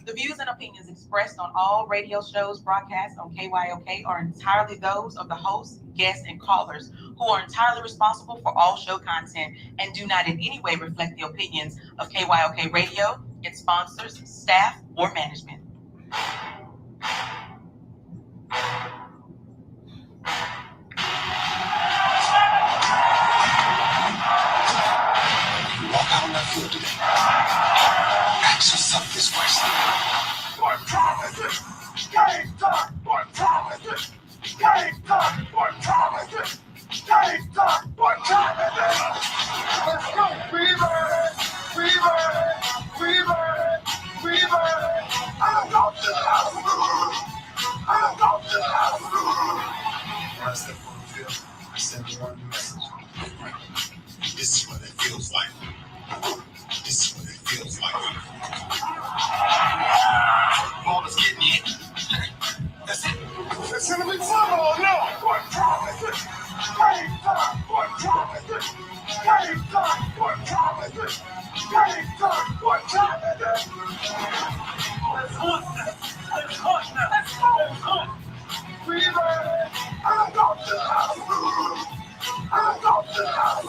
The views and opinions expressed on all radio shows broadcast on KYOK are entirely those of the hosts, guests, and callers who are entirely responsible for all show content and do not in any way reflect the opinions of KYOK Radio, its sponsors, staff, or management. You walk out on that field today. Ask yourself this question. What time is it? Game time! What time is it? Game time! What time is it? Game time! What time is it? Let's go! Fever! Fever! Fever! Fever! I'm going to the house! I'm going to the house! When I step on the field, I send one message. This is what it feels like. This is what it feels like. Ball is getting hit. That's it. It's gonna be football now. What time is it? Game time. What time is it? Game time. What time is it? Game time. What time is it? Let's hunt now. Let's hunt now. Let's go. Let's hunt. Fever. I'm going to the house. I'm going to the house.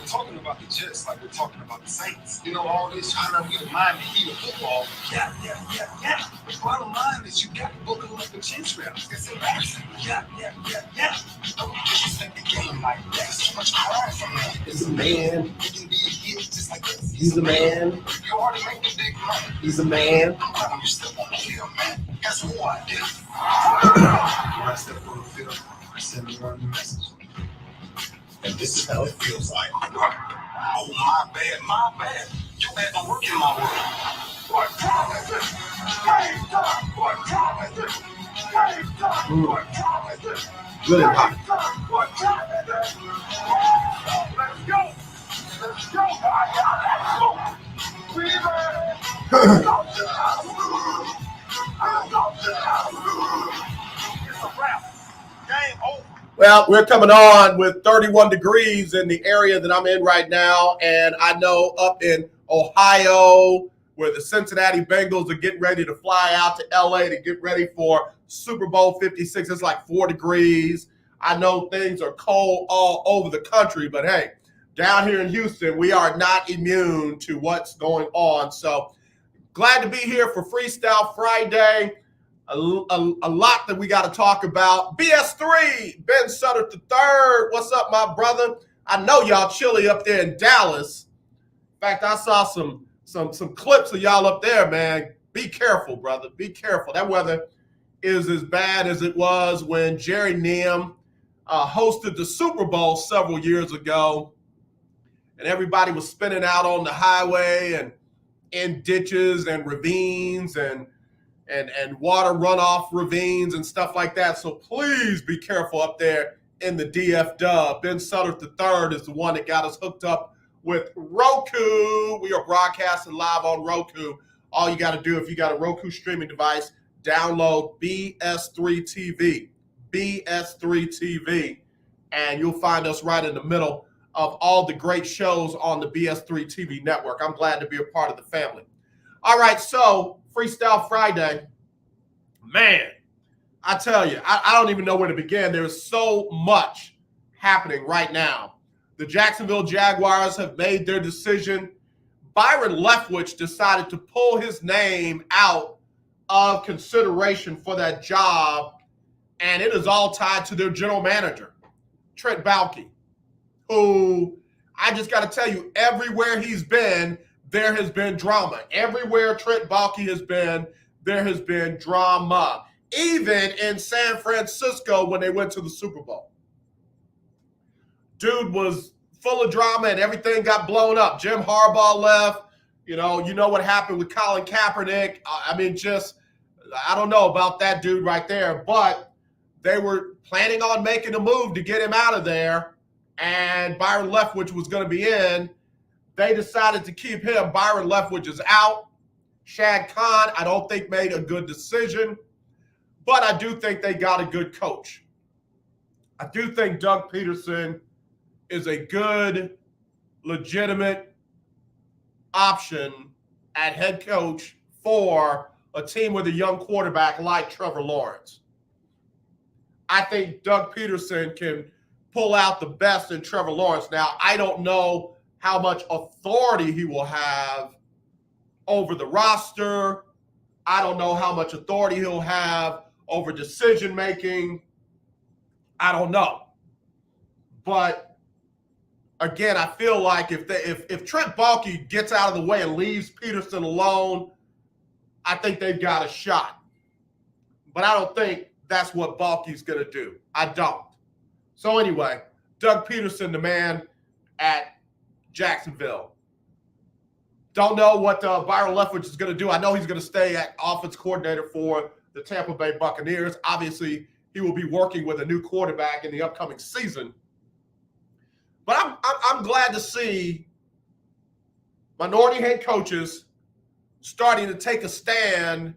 We're talking about the Jets like we're talking about the Saints. You know, all this trying to be the mind, the heat of football. Yeah. The bottom line is you got to buckle up the chin straps. It's embarrassing. Yeah. Don't disrespect the game like that. There's so much pride from that. He's a man. He can be a hit just like this. He's a man. You already make the big money. He's a man. I'm glad you still on the field, man. That's what I did. When I step on the field, I send one message. And this is how it feels like. Oh, my bad. You had to work in my world. What time is it? Game time. What time is it? Game time. What time is it? Really hot. What time is it? Let's go. Let's go. Fever. Let's go to the house. Let's go to the house. It's a wrap. Game over. Well, we're coming on with 31 degrees in the area that I'm in right now. And I know up in Ohio, where the Cincinnati Bengals are getting ready to fly out to LA to get ready for Super Bowl 56, it's like 4 degrees. I know things are cold all over the country, but hey, down here in Houston, we are not immune to what's going on. So glad to be here for Freestyle Friday. A lot that we got to talk about. BS3, Ben Sutter III. What's up, my brother? I know y'all chilly up there in Dallas. In fact, I saw some clips of y'all up there, man. Be careful, brother. Be careful. That weather is as bad as it was when Jerry Neum hosted the Super Bowl several years ago, and everybody was spinning out on the highway and in ditches and ravines and water runoff ravines and stuff like that. So please be careful up there in the DF Dub. Ben Sutter III is the one that got us hooked up with Roku. We are broadcasting live on Roku. All you got to do, if you got a Roku streaming device, download BS3 TV. BS3 TV. And you'll find us right in the middle of all the great shows on the BS3 TV network. I'm glad to be a part of the family. All right, so Freestyle Friday, man, I tell you, I don't even know where to begin. There's so much happening right now. The Jacksonville Jaguars have made their decision. Byron Leftwich decided to pull his name out of consideration for that job, and it is all tied to their general manager, Trent Baalke, who I just got to tell you, everywhere he's been, there has been drama. Everywhere Trent Baalke has been, there has been drama. Even in San Francisco when they went to the Super Bowl. Dude was full of drama and everything got blown up. Jim Harbaugh left. You know what happened with Colin Kaepernick. I mean, I don't know about that dude right there, but they were planning on making a move to get him out of there, and Byron Leftwich was going to be in. They decided to keep him. Byron Leftwich is out. Shad Khan, I don't think made a good decision, but I do think they got a good coach. I do think Doug Peterson is a good, legitimate option at head coach for a team with a young quarterback like Trevor Lawrence. I think Doug Peterson can pull out the best in Trevor Lawrence. Now, I don't know how much authority he will have over the roster. I don't know how much authority he'll have over decision making. I don't know. But again, I feel like if Trent Baalke gets out of the way and leaves Peterson alone, I think they've got a shot. But I don't think that's what Baalke's going to do. I don't. So anyway, Doug Peterson, the man at Jacksonville. Don't know what Byron Leftwich is going to do. I know he's going to stay at offense coordinator for the Tampa Bay Buccaneers. Obviously, he will be working with a new quarterback in the upcoming season. But I'm glad to see minority head coaches starting to take a stand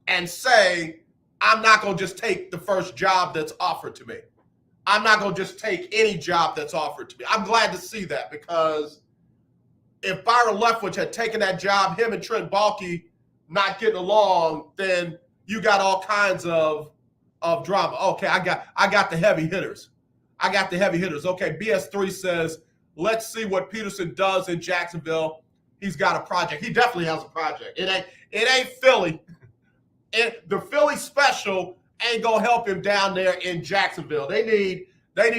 and say, I'm not going to just take the first job that's offered to me. I'm not going to just take any job that's offered to me. I'm glad to see that, because if Byron Leftwich had taken that job, him and Trent Baalke not getting along, then you got all kinds of drama. Okay, I got the heavy hitters. Okay, BS3 says, let's see what Peterson does in Jacksonville. He's got a project. He definitely has a project. It ain't Philly. The Philly special ain't gonna help him down there in Jacksonville. They need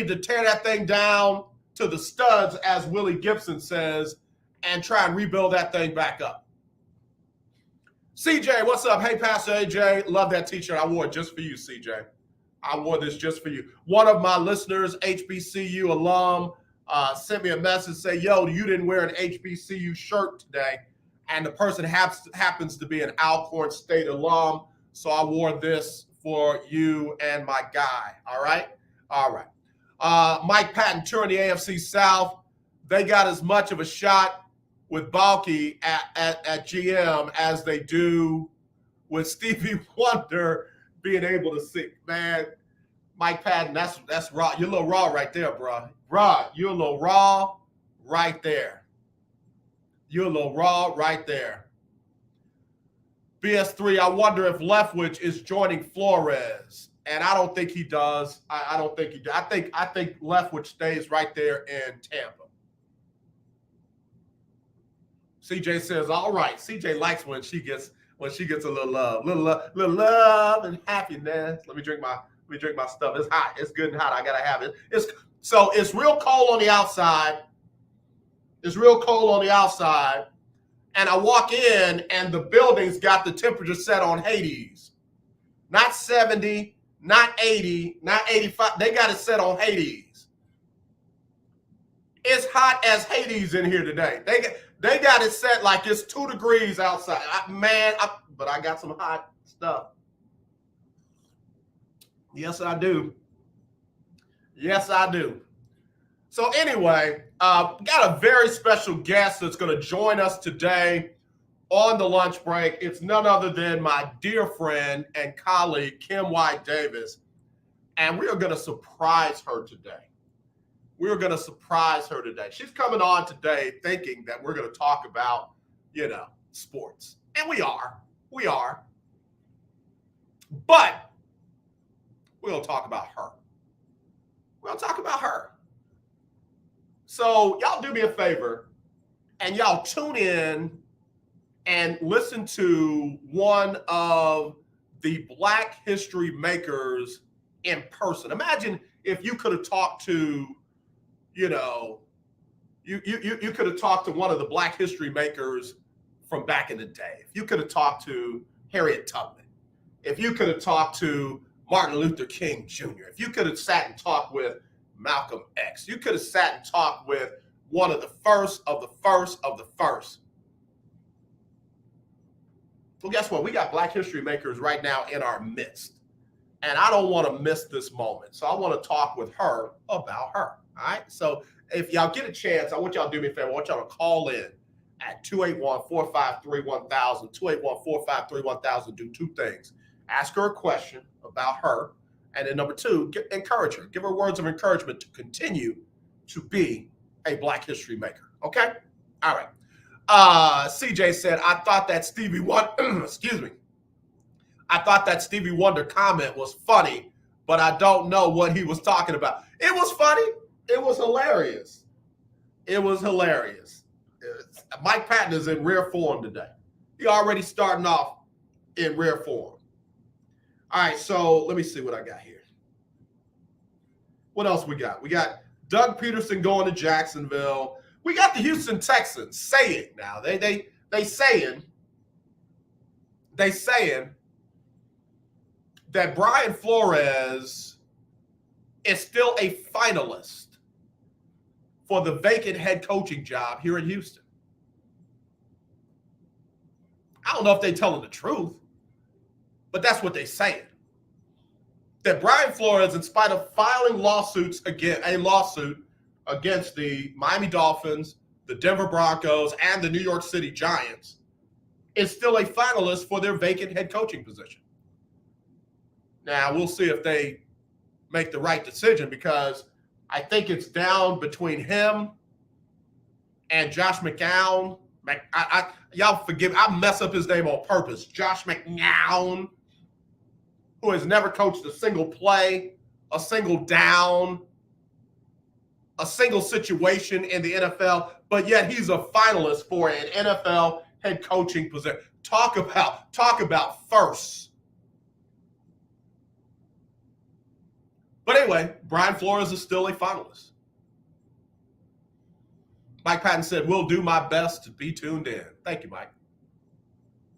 to tear that thing down to the studs, as Willie Gibson says, and try and rebuild that thing back up. CJ, what's up? Hey, Pastor AJ, love that t-shirt. I wore it just for you, CJ. I wore this just for you. One of my listeners, HBCU alum, sent me a message, say, yo, you didn't wear an HBCU shirt today. And the person happens to be an Alcorn State alum. So I wore this for you and my guy. All right? All right. Mike Patton touring the AFC South. They got as much of a shot with Baalke at GM as they do with Stevie Wonder being able to sing. Man, Mike Patton, that's raw. You're a little raw right there, bro. Bro, you're a little raw right there. You're a little raw right there. BS3, I wonder if Leftwich is joining Flores. And I don't think he does. I don't think he does. I think Leftwich stays right there in Tampa. CJ says, all right. CJ likes when she gets a little love and happiness. Let me drink my stuff. It's hot. It's good and hot. I gotta have it. It's real cold on the outside. It's real cold on the outside. And I walk in and the building's got the temperature set on Hades. Not 70, not 80, not 85. They got it set on Hades. It's hot as Hades in here today. They got it set like it's 2 degrees outside. But I got some hot stuff. Yes, I do. Yes, I do. So anyway, got a very special guest that's going to join us today on the lunch break. It's none other than my dear friend and colleague, Kim White Davis. And we are going to surprise her today. She's coming on today thinking that we're going to talk about, sports. And we are. But we're going to talk about her. So y'all do me a favor and y'all tune in and listen to one of the Black history makers in person. Imagine if you could have talked to, you could have talked to one of the Black history makers from back in the day. If you could have talked to Harriet Tubman, if you could have talked to Martin Luther King Jr., if you could have sat and talked with Malcolm X, you could have sat and talked with one of the first of the first of the first. Well, guess what? We got Black history makers right now in our midst. And I don't want to miss this moment. So I want to talk with her about her. All right. So if y'all get a chance, I want y'all to do me a favor. I want y'all to call in at 281-453-1000, 281-453-1000. Do 2 things. Ask her a question about her. And then number 2, encourage her. Give her words of encouragement to continue to be a Black history maker. Okay? All right. CJ said, I thought that Stevie Wonder, excuse me, I thought that Stevie Wonder comment was funny, but I don't know what he was talking about. It was funny. It was hilarious. It was hilarious. Mike Patton is in rare form today. He already starting off in rare form. All right, so let me see what I got here. What else we got? We got Doug Peterson going to Jacksonville. We got the Houston Texans saying now. They saying that Brian Flores is still a finalist for the vacant head coaching job here in Houston. I don't know if they're telling the truth, but that's what they're saying. That Brian Flores, in spite of filing a lawsuit against the Miami Dolphins, the Denver Broncos, and the New York City Giants, is still a finalist for their vacant head coaching position. Now, we'll see if they make the right decision, because I think it's down between him and Josh McCown. Y'all forgive, I mess up his name on purpose. Josh McCown, who has never coached a single play, a single down, a single situation in the NFL, but yet he's a finalist for an NFL head coaching position. Talk about firsts. But anyway, Brian Flores is still a finalist. Mike Patton said, we'll do my best to be tuned in. Thank you, Mike.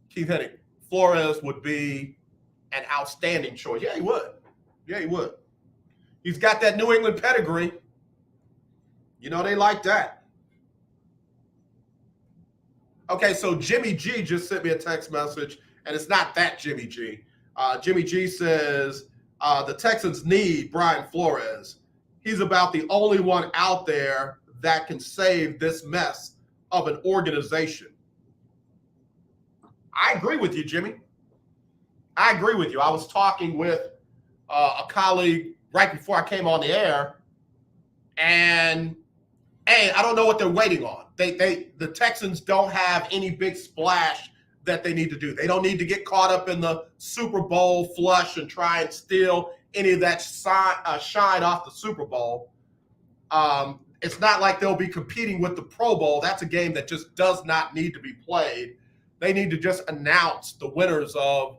Keith Hennig, Flores would be an outstanding choice. Yeah, he would. Yeah, he would. He's got that New England pedigree. You know, they like that. Okay, so Jimmy G just sent me a text message, and it's not that Jimmy G. Jimmy G says, the Texans need Brian Flores. He's about the only one out there that can save this mess of an organization. I agree with you, Jimmy. I agree with you. I was talking with a colleague right before I came on the air, and I don't know what they're waiting on. The Texans don't have any big splash that they need to do. They don't need to get caught up in the Super Bowl flush and try and steal any of that shine off the Super Bowl. It's not like they'll be competing with the Pro Bowl. That's a game that just does not need to be played. They need to just announce the winners of,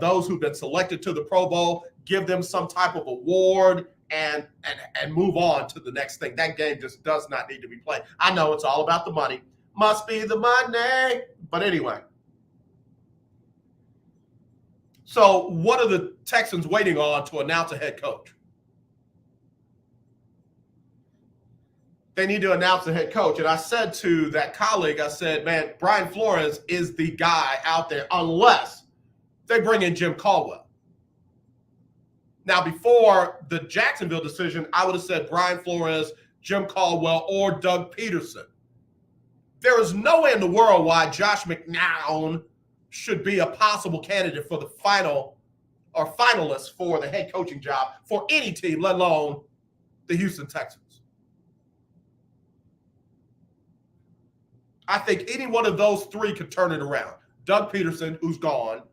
those who've been selected to the Pro Bowl, give them some type of award, and move on to the next thing. That game just does not need to be played. I know it's all about the money. Must be the money. But anyway. So what are the Texans waiting on to announce a head coach? They need to announce the head coach. And I said to that colleague, I said, man, Brian Flores is the guy out there unless they bring in Jim Caldwell. Now, before the Jacksonville decision, I would have said Brian Flores, Jim Caldwell, or Doug Peterson. There is no way in the world why Josh McCown should be a possible candidate for the final or finalist for the head coaching job for any team, let alone the Houston Texans. I think any one of those three could turn it around. Doug Peterson, who's gone,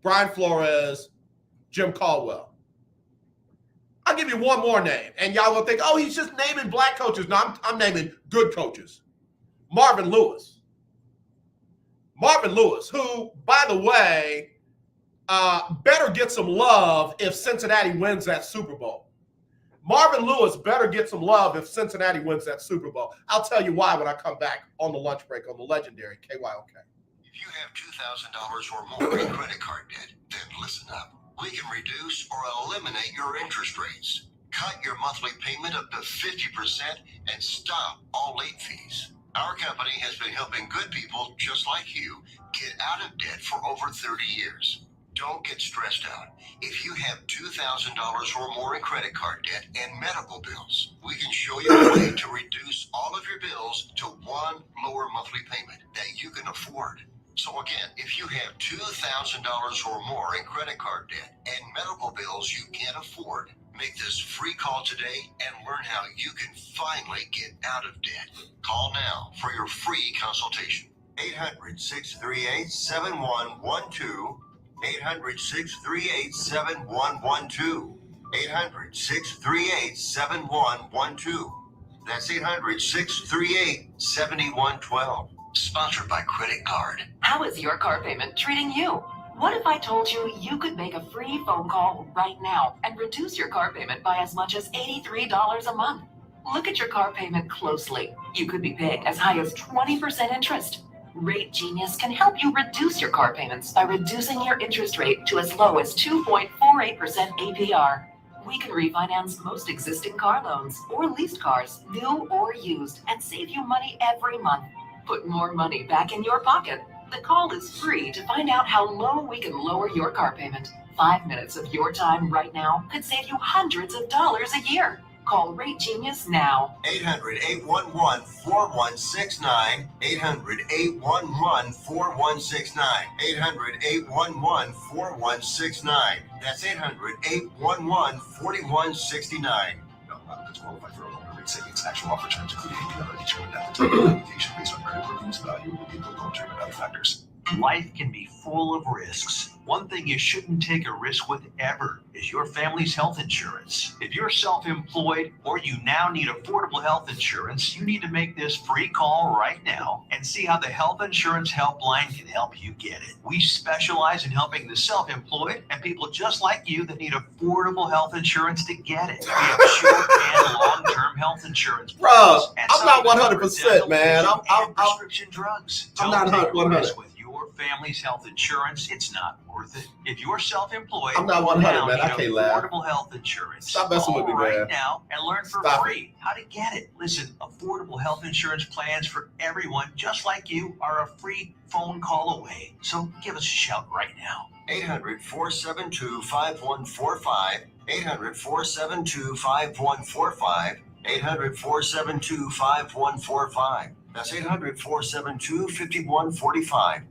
Brian Flores, Jim Caldwell. I'll give you one more name, and y'all will think, oh, he's just naming black coaches. No, I'm naming good coaches. Marvin Lewis. Marvin Lewis, who, by the way, better get some love if Cincinnati wins that Super Bowl. Marvin Lewis better get some love if Cincinnati wins that Super Bowl. I'll tell you why when I come back on the lunch break on the legendary KYOK. If you have $2,000 or more in credit card debt, then listen up. We can reduce or eliminate your interest rates. Cut your monthly payment up to 50% and stop all late fees. Our company has been helping good people just like you get out of debt for over 30 years. Don't get stressed out. If you have $2,000 or more in credit card debt and medical bills, we can show you a way to reduce all of your bills to one lower monthly payment that you can afford. So again, if you have $2,000 or more in credit card debt and medical bills you can't afford, Make this free call today and learn how you can finally get out of debt. Call now for your free consultation. 800-638-7112. 800-638-7112. 800-638-7112. That's 800-638-7112. Sponsored by Credit Card. How is your car payment treating you? What if I told you you could make a free phone call right now and reduce your car payment by as much as $83 a month? Look at your car payment closely. You could be paying as high as 20% interest. Rate Genius can help you reduce your car payments by reducing your interest rate to as low as 2.48% APR. We can refinance most existing car loans or leased cars, new or used, and save you money every month. Put more money back in your pocket. The call is free to find out how low we can lower your car payment. 5 minutes of your time right now could save you hundreds of dollars a year. Call Rate Genius now. 800-811-4169. 800-811-4169. 800-811-4169. That's 800-811-4169. No, applicants qualify for a loan or rate savings. Actual offer terms, including APR, are determined at the time of application based on creditworthiness value, legal loan term, and other factors. Life can be full of risks. One thing you shouldn't take a risk with ever is your family's health insurance. If you're self-employed or you now need affordable health insurance, you need to make this free call right now and see how the Health Insurance Helpline can help you get it. We specialize in helping the self-employed and people just like you that need affordable health insurance to get it. We have short and long-term health insurance plans. Bro, I'm not 100%, man. I'm prescription drugs. I'm not 100%. With your family's health insurance, it's not worth it. If you're self-employed, I'm not 100, man. I can't laugh. Affordable health insurance. Stop messing with me, right man. now and learn for Stop free how to get it. Listen, affordable health insurance plans for everyone just like you are a free phone call away. So give us a shout right now. 800-472-5145. 800-472-5145. 800-472-5145. That's 800-472-5145.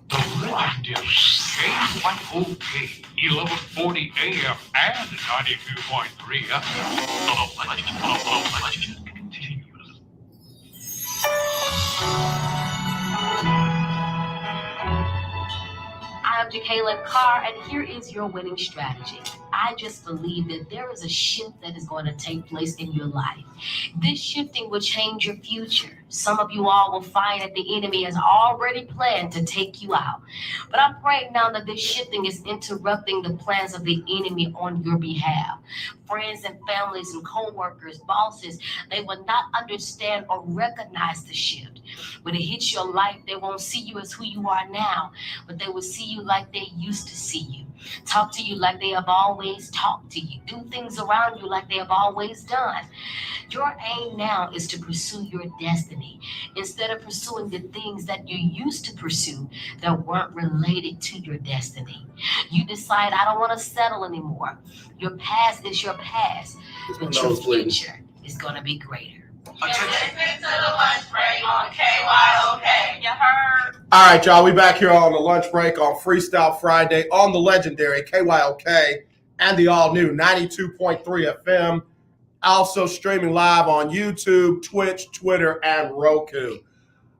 The legend is K1OK, 1140 AM and 92.3 FM. The legend continues. I'm Jacqueline Carr, and here is your winning strategy. I just believe that there is a shift that is going to take place in your life. This shifting will change your future. Some of you all will find that the enemy has already planned to take you out. But I'm praying now that this shifting is interrupting the plans of the enemy on your behalf. Friends and families and co-workers, bosses, they will not understand or recognize the shift. When it hits your life, they won't see you as who you are now, but they will see you like they used to see you. Talk to you like they have always talked to you. Do things around you like they have always done. Your aim now is to pursue your destiny instead of pursuing the things that you used to pursue that weren't related to your destiny. You decide, I don't want to settle anymore. Your past is your past, but your future is going to be greater. You're listening to the lunch break on KYOK. You heard? All right, y'all. We back here on the lunch break on Freestyle Friday on the legendary KYOK and the all-new 92.3 FM. Also streaming live on YouTube, Twitch, Twitter, and Roku.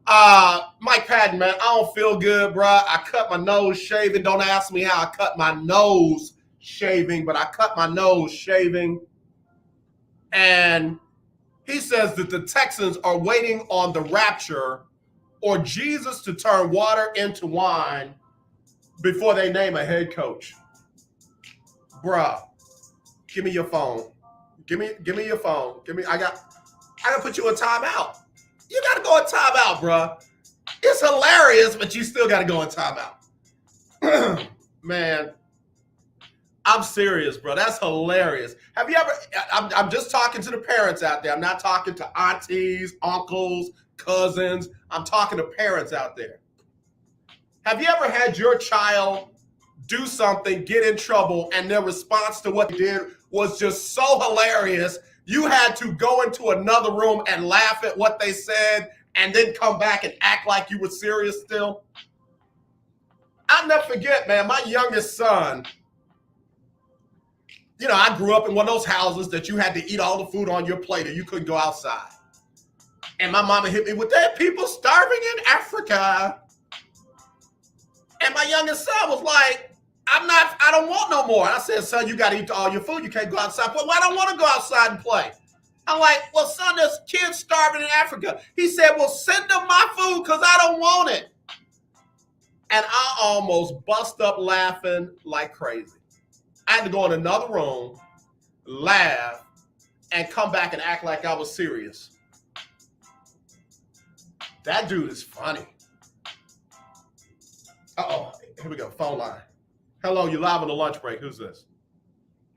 Mike Patton, man, I don't feel good, bro. I cut my nose shaving. Don't ask me how I cut my nose shaving, but I cut my nose shaving. And he says that the Texans are waiting on the rapture or Jesus to turn water into wine before they name a head coach. Bruh, give me your phone. Give me your phone. I gotta put you in timeout. You gotta go in timeout, bruh. It's hilarious, but you still gotta go in timeout. Man, I'm serious, bro. That's hilarious. Have you ever, I'm just talking to the parents out there. I'm not talking to aunties, uncles, cousins. I'm talking to parents out there. Have you ever had your child do something, get in trouble, and their response to what they did was just so hilarious, you had to go into another room and laugh at what they said and then come back and act like you were serious still? I'll never forget, man, my youngest son, you know, I grew up in one of those houses that you had to eat all the food on your plate or you couldn't go outside. And my mama hit me with that, people starving in Africa. And my youngest son was like, I don't want no more. And I said, son, you got to eat all your food. You can't go outside. Well, I don't want to go outside and play. I'm like, well, son, there's kids starving in Africa. He said, well, send them my food because I don't want it. And I almost bust up laughing like crazy. I had to go in another room, laugh, and come back and act like I was serious. That dude is funny. Uh-oh, here we go, phone line. Hello, you live on the lunch break. Who's this?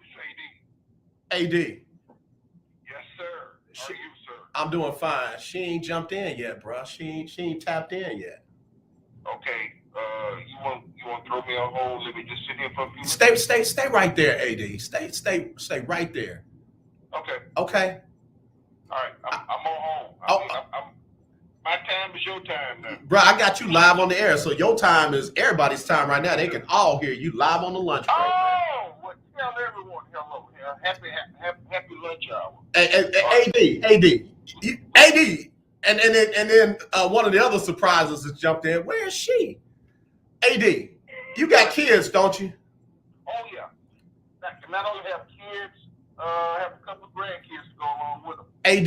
It's AD. AD. Yes, sir. How are you, sir? I'm doing fine. She ain't jumped in yet, bro. She ain't tapped in yet. Okay. You want to throw me on hold? Let me just sit here for a few minutes. Stay right there, AD. Stay right there. Okay. Okay. All right. I'm on home. My time is your time now. Bro, I got you live on the air, so your time is everybody's time right now. They can all hear you live on the lunch break. Oh, well, tell everyone hello. Happy lunch hour. AD. And then one of the other surprises has jumped in. Where is she? AD, you got kids, don't you? Oh, yeah. Not only have kids, have a couple of grandkids to go along with them. AD,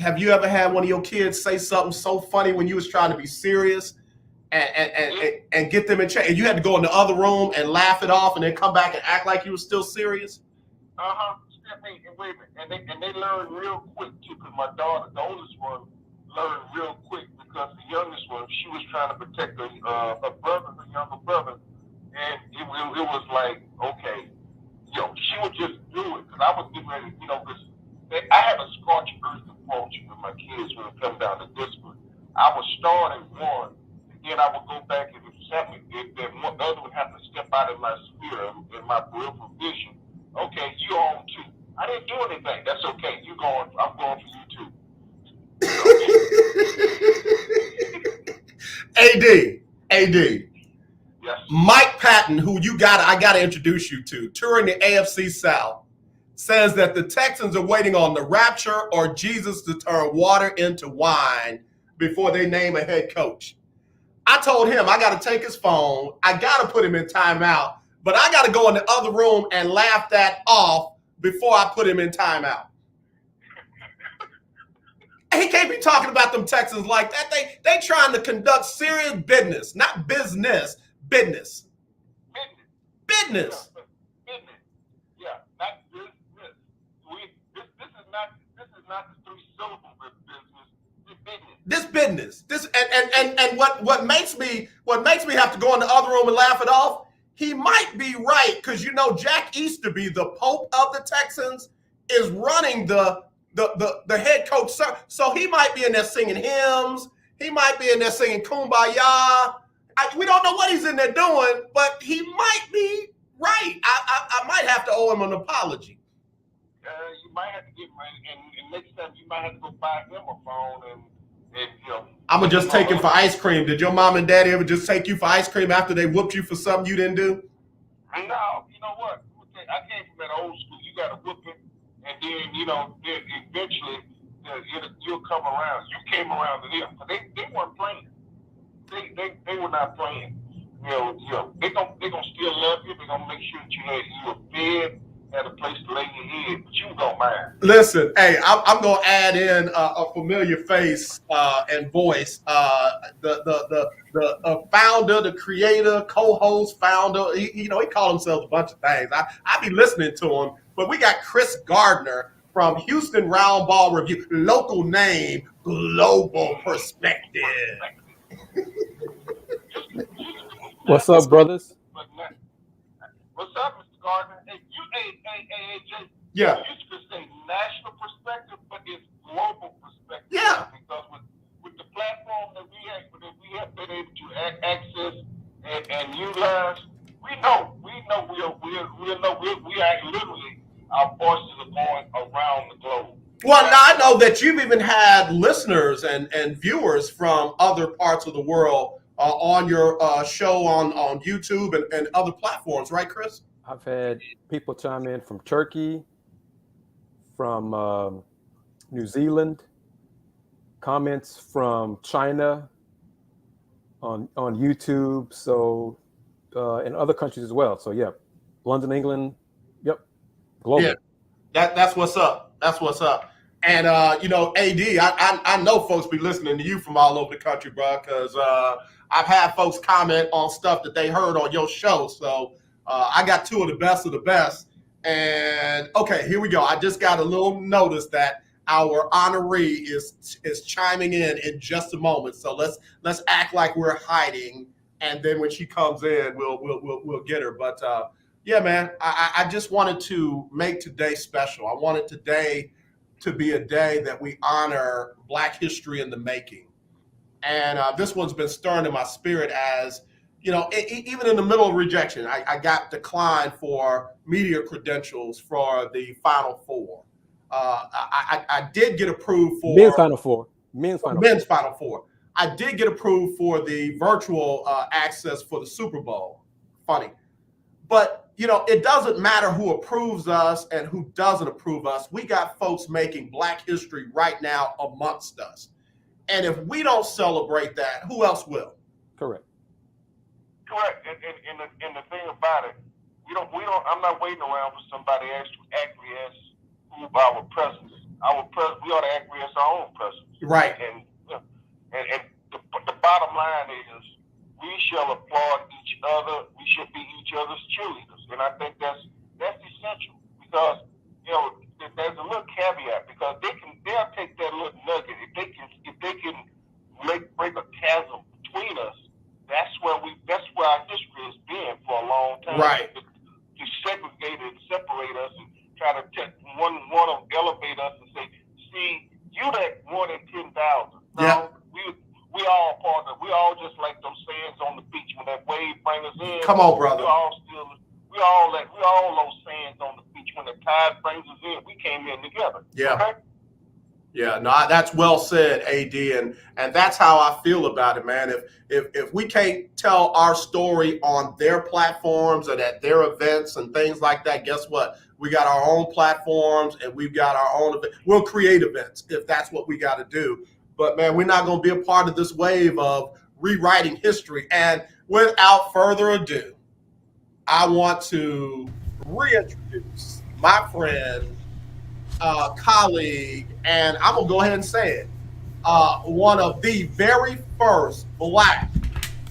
have you ever had one of your kids say something so funny when you was trying to be serious and get them in check? And you had to go in the other room and laugh it off and then come back and act like you were still serious? Uh-huh. Wait a minute. And they learn real quick, too, because my daughter, the oldest one, learned real quick because the youngest one, she was trying to protect her younger brother, and it was like, okay, she would just do it, because I was getting ready, because I have a scorched earth approach with my kids when it comes down to discipline. I would start at one, and then I would go back and the other would have to step out of my sphere in my peripheral vision. Okay, you on two. I didn't do anything. That's okay. You going? I'm going for you too. AD. Yes. Mike Patton, who I gotta introduce you to, touring the AFC South, says that the Texans are waiting on the rapture or Jesus to turn water into wine before they name a head coach. I told him I gotta take his phone, I gotta put him in timeout, but I gotta go in the other room and laugh that off before I put him in timeout. He can't be talking about them Texans like that. They trying to conduct serious business, not business, business. Business. Yeah, not business. This is not the three syllables of business. This business. This and what makes me have to go in the other room and laugh it off. He might be right, because Jack Easterby, the Pope of the Texans, is running the head coach, so he might be in there singing hymns. He might be in there singing Kumbaya. We don't know what he's in there doing, but he might be right. I might have to owe him an apology. You might have to get and next time you might have to go buy him a phone and I'm gonna just take him for ice cream. Did your mom and daddy ever just take you for ice cream after they whooped you for something you didn't do? No, you know what? I came from that old school. You got to whoop it. And then, eventually, you'll come around. You came around to them. They weren't playing. They were not playing. They're gonna still love you. They're gonna make sure that you were fed, had a place to lay your head, but you don't mind. Listen, hey, I'm gonna add in a familiar face and voice. The founder, the creator, co-host, founder. He called himself a bunch of things. I be listening to him. But we got Chris Gardner from Houston Round Ball Review. Local name, global perspective. What's up, brothers? What's up, Mr. Gardner? Hey, Jay. Yeah. You used to say national perspective, but it's global perspective. Yeah. Because with the platform that we have been able to access and utilize, we are literally, our voices are going around the globe. Well, now I know that you've even had listeners and viewers from other parts of the world on your show on YouTube and other platforms, right, Chris? I've had people chime in from Turkey, from New Zealand, comments from China on YouTube, so and other countries as well. So yeah, London, England, yep, global. Yeah, that's what's up. That's what's up. And you know, AD, I know folks be listening to you from all over the country, bro, because I've had folks comment on stuff that they heard on your show. So I got two of the best. And okay, here we go. I just got a little notice that our honoree is chiming in just a moment. So let's act like we're hiding, and then when she comes in, we'll get her. But yeah, man, I just wanted to make today special. I wanted today to be a day that we honor Black history in the making. And this one's been stirring in my spirit as, you know, even in the middle of rejection, I got declined for media credentials for the Final Four. I did get approved for men's Final Four. Men's Final Four. I did get approved for the virtual access for the Super Bowl. Funny. But, you know, it doesn't matter who approves us and who doesn't approve us. We got folks making Black history right now amongst us. And if we don't celebrate that, who else will? Correct. And the thing about it, I'm not waiting around for somebody else to acquiesce who our president. We ought to acquiesce our own president. Right. And the bottom line is, we shall applaud each other. We should be each other's cheerleaders, and I think that's essential, because, you know, there's a little caveat, because they'll take that little nugget if they can break a chasm between us. That's where our history has been for a long time. Right. To segregate and separate us and try to one of elevate us and say, see, you that 1 in 10,000. Yeah. We all part of it. We all just like those sands on the beach when that wave brings us in. Come on, brother. We all those sands on the beach when the tide brings us in. We came in together. Yeah. Okay? Yeah, no, that's well said, AD, and that's how I feel about it, man. If we can't tell our story on their platforms and at their events and things like that, guess what? We got our own platforms and we've got our own events. We'll create events if that's what we got to do. But man, we're not going to be a part of this wave of rewriting history. And without further ado, I want to reintroduce my friend, colleague, and I'm going to go ahead and say it, one of the very first Black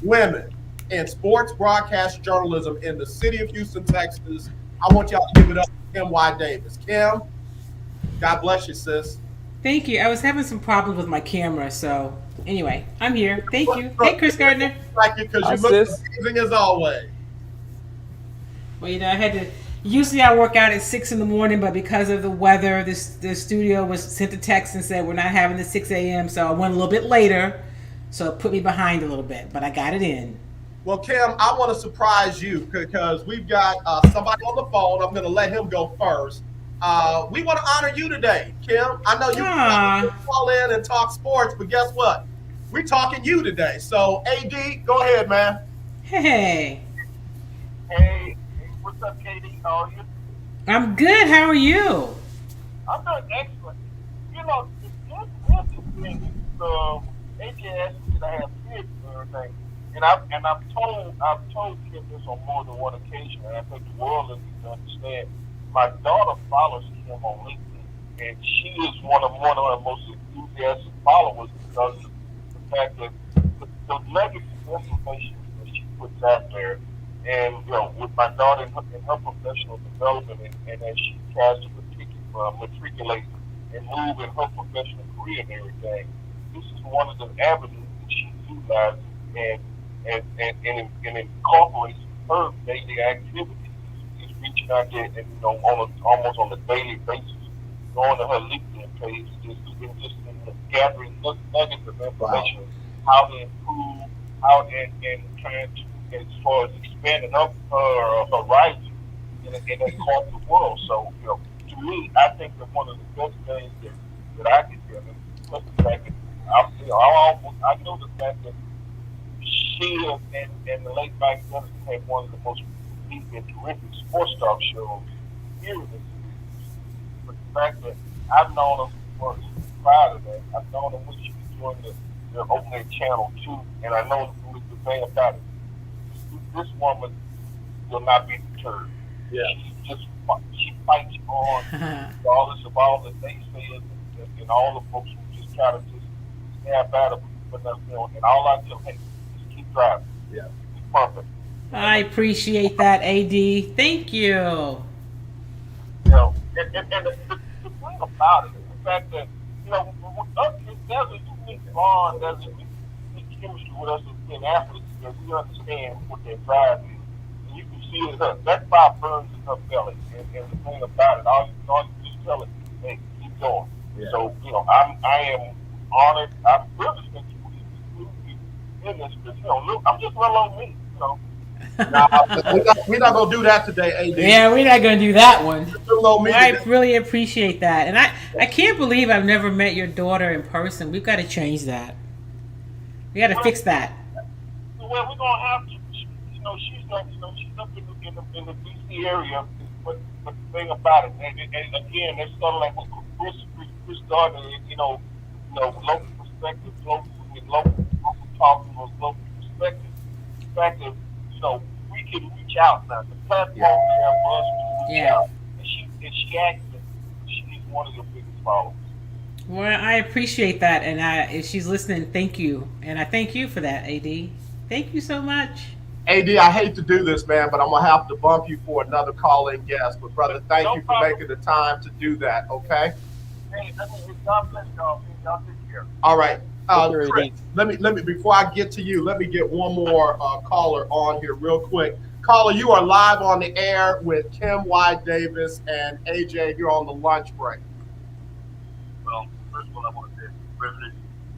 women in sports broadcast journalism in the city of Houston, Texas. I want y'all to give it up to Kim Y. Davis. Kim, God bless you, sis. Thank you. I was having some problems with my camera, so anyway, I'm here. Thank you. Hey, Chris Gardner. Thank you, because you look amazing as always. Well, you know, I had to. Usually, I work out at 6 a.m, but because of the weather, the studio was sent a text and said we're not having the 6 a.m. So I went a little bit later, so it put me behind a little bit, but I got it in. Well, Kim, I want to surprise you because we've got somebody on the phone. I'm going to let him go first. We want to honor you today, Kim. I know you call in and talk sports, but guess what? We're talking you today. So, AD, go ahead, man. Hey. Hey, what's up, Katie? How are you? I'm good. How are you? I'm doing excellent. You know, the interesting thing is, AJ asked me to have kids and everything, and I've told Kim this on more than one occasion, and I think the world needs to understand. My daughter follows Kim on LinkedIn, and she is one of her most enthusiastic followers because of the fact that the legacy of information that she puts out there, and you know, with my daughter in her professional development, and as she tries to matriculate and move in her professional career and everything, this is one of the avenues that she utilizes and incorporates her daily activities. Reaching out there and, you know, almost on a daily basis, going to her LinkedIn page, just gathering nuggets of information, how to improve, and trying to, as far as expanding up her horizon in that corporate world. So, you know, to me, I think that one of the best things that I can do, plus the fact that I know the fact that she and the late Mike Johnson had one of the most He's been terrific sports talk shows here in this. But the fact that I've known him for prior to that, I've known him when she was doing the opening channel too, and I know the thing about it. This woman will not be deterred. Yeah. She fights on regardless of all the naysayers and all the folks who just try to just snap at her. But and all I tell, hey, just keep driving. Yeah. It's perfect. I appreciate that, AD. Thank you. You know, and the thing about it, the fact that, you know, there's a unique bond, there's a unique chemistry with us as being athletes, because we understand what their drive is. And you can see it in her. That fire burns in her belly. And the thing about it, all you just tell it, hey, keep going. Yeah. So, you know, I am honored. I'm privileged that you in this, because, you know, look, I'm just well on me, you know. Nah, we're not gonna do that today, AD. Yeah, we're not going to do that one. Well, I really appreciate that. And I can't believe I've never met your daughter in person. We've got to change that. We got to fix that. Well, we're going to have to. You know, she's up in the D.C. area. But the thing about it, and again, it's sort of like what Chris started, local perspective, local talk, local perspective. The fact that, you know, we can reach out now. The platform there for us to reach out. And she acted. She's one of your biggest followers. Well, I appreciate that, and if she's listening, thank you, and I thank you for that, AD. Thank you so much. AD, I hate to do this, man, but I'm gonna have to bump you for another call-in guest. But brother, thank you for making the time to do that. Okay. Hey, God bless y'all. Y'all take care. All right. Chris, let me before I get to you, let me get one more caller on here real quick. Caller, you are live on the air with Kim Y. Davis and AJ. You're on the lunch break. Well, first of all, I want to say it's a privilege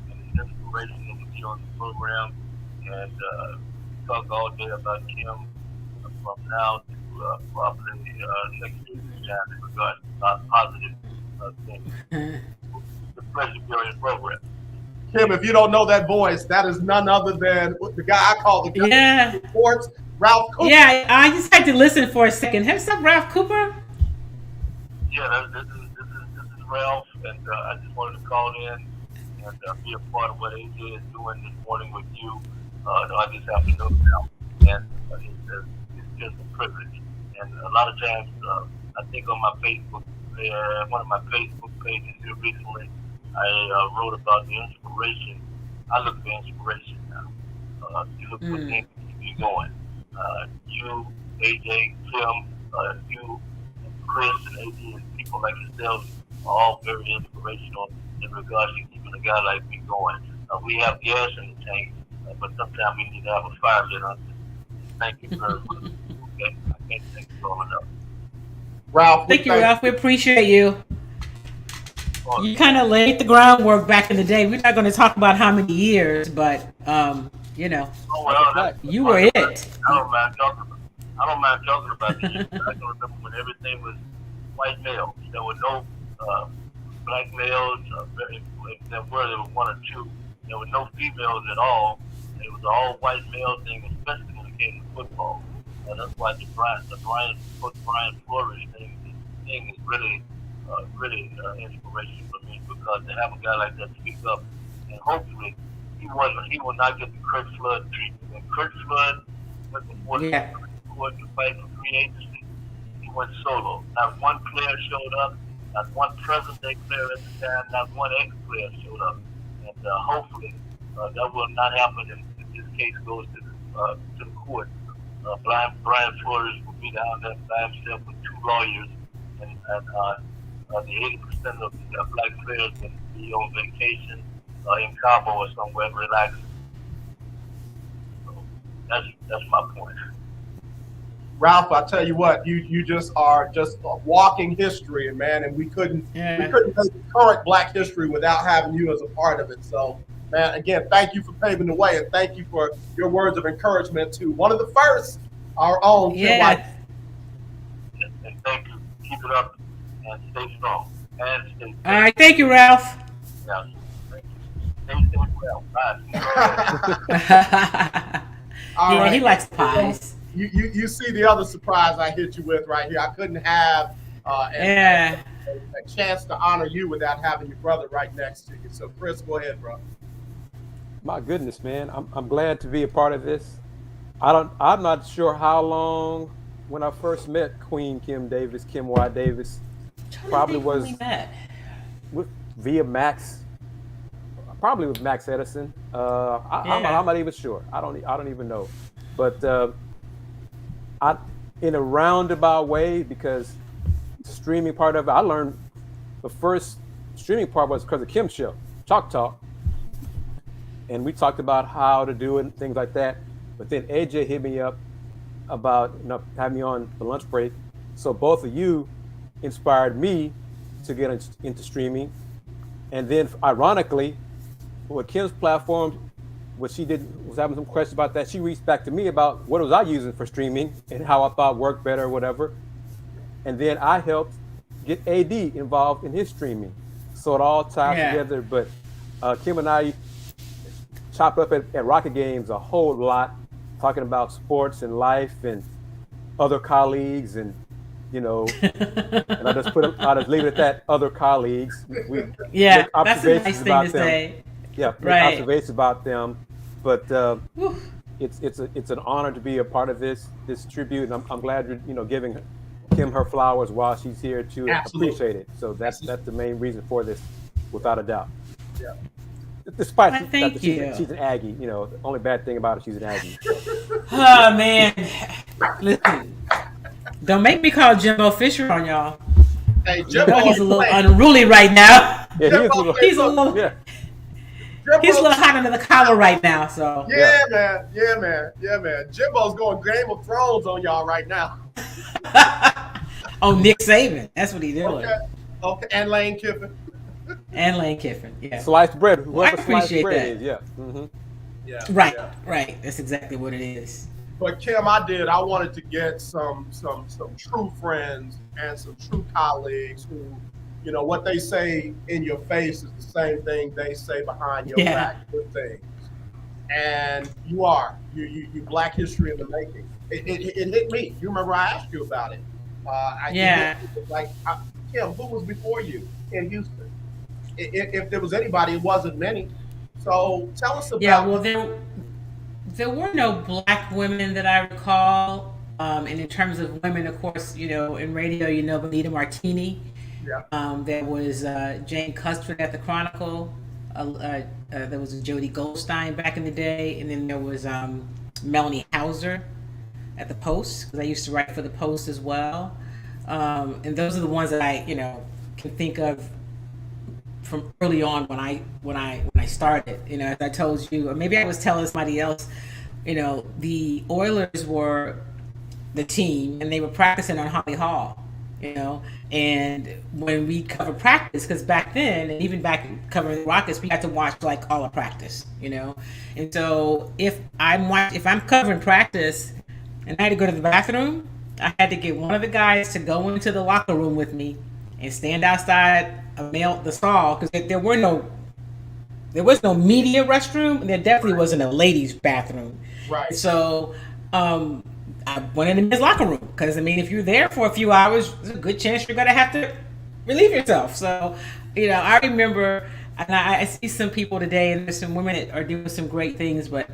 and an inspiration to be on the program and talk all day about Kim from now to probably next year in regards to positive things. It's a pleasure to be on your program. Kim, if you don't know that voice, that is none other than the guy I call the guy who reports, Ralph Cooper. Yeah, I just had to listen for a second. Hey, what's up, Ralph Cooper? Yeah, this is Ralph, and I just wanted to call in and be a part of what AJ is doing this morning with you. I just have to know now, and it's just a privilege. And a lot of times, I think on my Facebook, one of my Facebook pages here recently, I wrote about the inspiration. I look for inspiration now. You look for things to keep you going. You, AJ, Tim, you, Chris, and AD, and people like yourselves are all very inspirational in regards to keeping a guy like me going. We have gas in the tank, but sometimes we need to have a fire lit on it. Thank you very much. Okay? I can't thank you all enough. Ralph, thank you, Ralph. We appreciate you. You kind of laid the groundwork back in the day. We're not going to talk about how many years, but you know, you were it. I don't mind talking about this. I can remember when everything was white males. There were no black males. If there were one or two. There were no females at all. It was an all white male thing, especially when it came to football. That's why the Brian Flores thing is really inspiration for me, because to have a guy like that speak up, and hopefully he will not get the Craig Flood treatment. When Craig Flood went before the court to fight for free agency, he went solo. Not one player showed up, not one present day player at the time, not one ex-player showed up. And hopefully that will not happen if this case goes to the court. Brian Flores will be down there by himself with two lawyers, and the 80% of the black players will be on vacation in Cabo or somewhere relaxing. So that's my point. Ralph, I tell you what, you just are just a walking history, man, and we couldn't make current Black history without having you as a part of it. So, man, again, thank you for paving the way, and thank you for your words of encouragement to one of the first, our own. And thank you. Keep it up and stay strong. And stay safe. All right, thank you, Ralph. Yeah, thank you. Stay safe, Ralph. Bye. He likes pies. you see the other surprise I hit you with right here. I couldn't have a chance to honor you without having your brother right next to you. So, Chris, go ahead, bro. My goodness, man, I'm glad to be a part of this. I'm not sure how long when I first met Queen Kim Davis, Kim Y Davis, probably was via Max, probably with Max Edison. I'm not even sure. I don't even know, but I in a roundabout way, because streaming part of it, I learned the first streaming part was because of Kim's show, Chalk Talk, and we talked about how to do it and things like that. But then AJ hit me up about having me on the lunch break. So both of you inspired me to get into streaming. And then ironically, with Kim's platform, what she did was having some questions about that. She reached back to me about what was I using for streaming and how I thought worked better or whatever. And then I helped get AD involved in his streaming. So it all ties together. But Kim and I chop up at Rocket Games a whole lot, talking about sports and life and other colleagues, and and I just leave it at that. Other colleagues, we make observations about them. Say. Yeah, make observations about them. But it's an honor to be a part of this tribute, and I'm glad you're giving Kim her flowers while she's here to appreciate it. So that's the main reason for this, without a doubt. Yeah. Despite that she's an Aggie, the only bad thing about it, she's an Aggie. Oh man, listen, don't make me call Jimbo Fisher on y'all. Hey, Jimbo, he's a little unruly right now. Yeah, he's a little hot under the collar right now. So man. Jimbo's going Game of Thrones on y'all right now. On Nick Saban, that's what he's doing. Okay, and Lane Kiffin. Yeah. Sliced bread. Whoever I appreciate sliced bread that. Is, yeah. Mm-hmm. Right. That's exactly what it is. But Kim, I wanted to get some true friends and some true colleagues who, what they say in your face is the same thing they say behind your back. Good things. And you Black history in the making. It hit me. You remember I asked you about it. Kim, who was before you in Houston? If there was anybody, it wasn't many. So tell us about. Yeah, well, there were no Black women that I recall. And in terms of women, of course, in radio, Benita Martini. Yeah. There was Jane Custard at the Chronicle. There was Jody Goldstein back in the day, and then there was Melanie Hauser at the Post, because I used to write for the Post as well. And those are the ones that I, can think of from early on when I started. As I told you, or maybe I was telling somebody else, the Oilers were the team, and they were practicing on Holly Hall. And when we covered practice, because back then, and even back covering the Rockets, we had to watch like all of practice. And so if I'm covering practice and I had to go to the bathroom, I had to get one of the guys to go into the locker room with me and stand outside the stall, because there was no media restroom, and there definitely wasn't a ladies' bathroom. Right. So I went in the men's locker room, because if you're there for a few hours, there's a good chance you're gonna have to relieve yourself. So I remember, and I see some people today, and there's some women that are doing some great things, but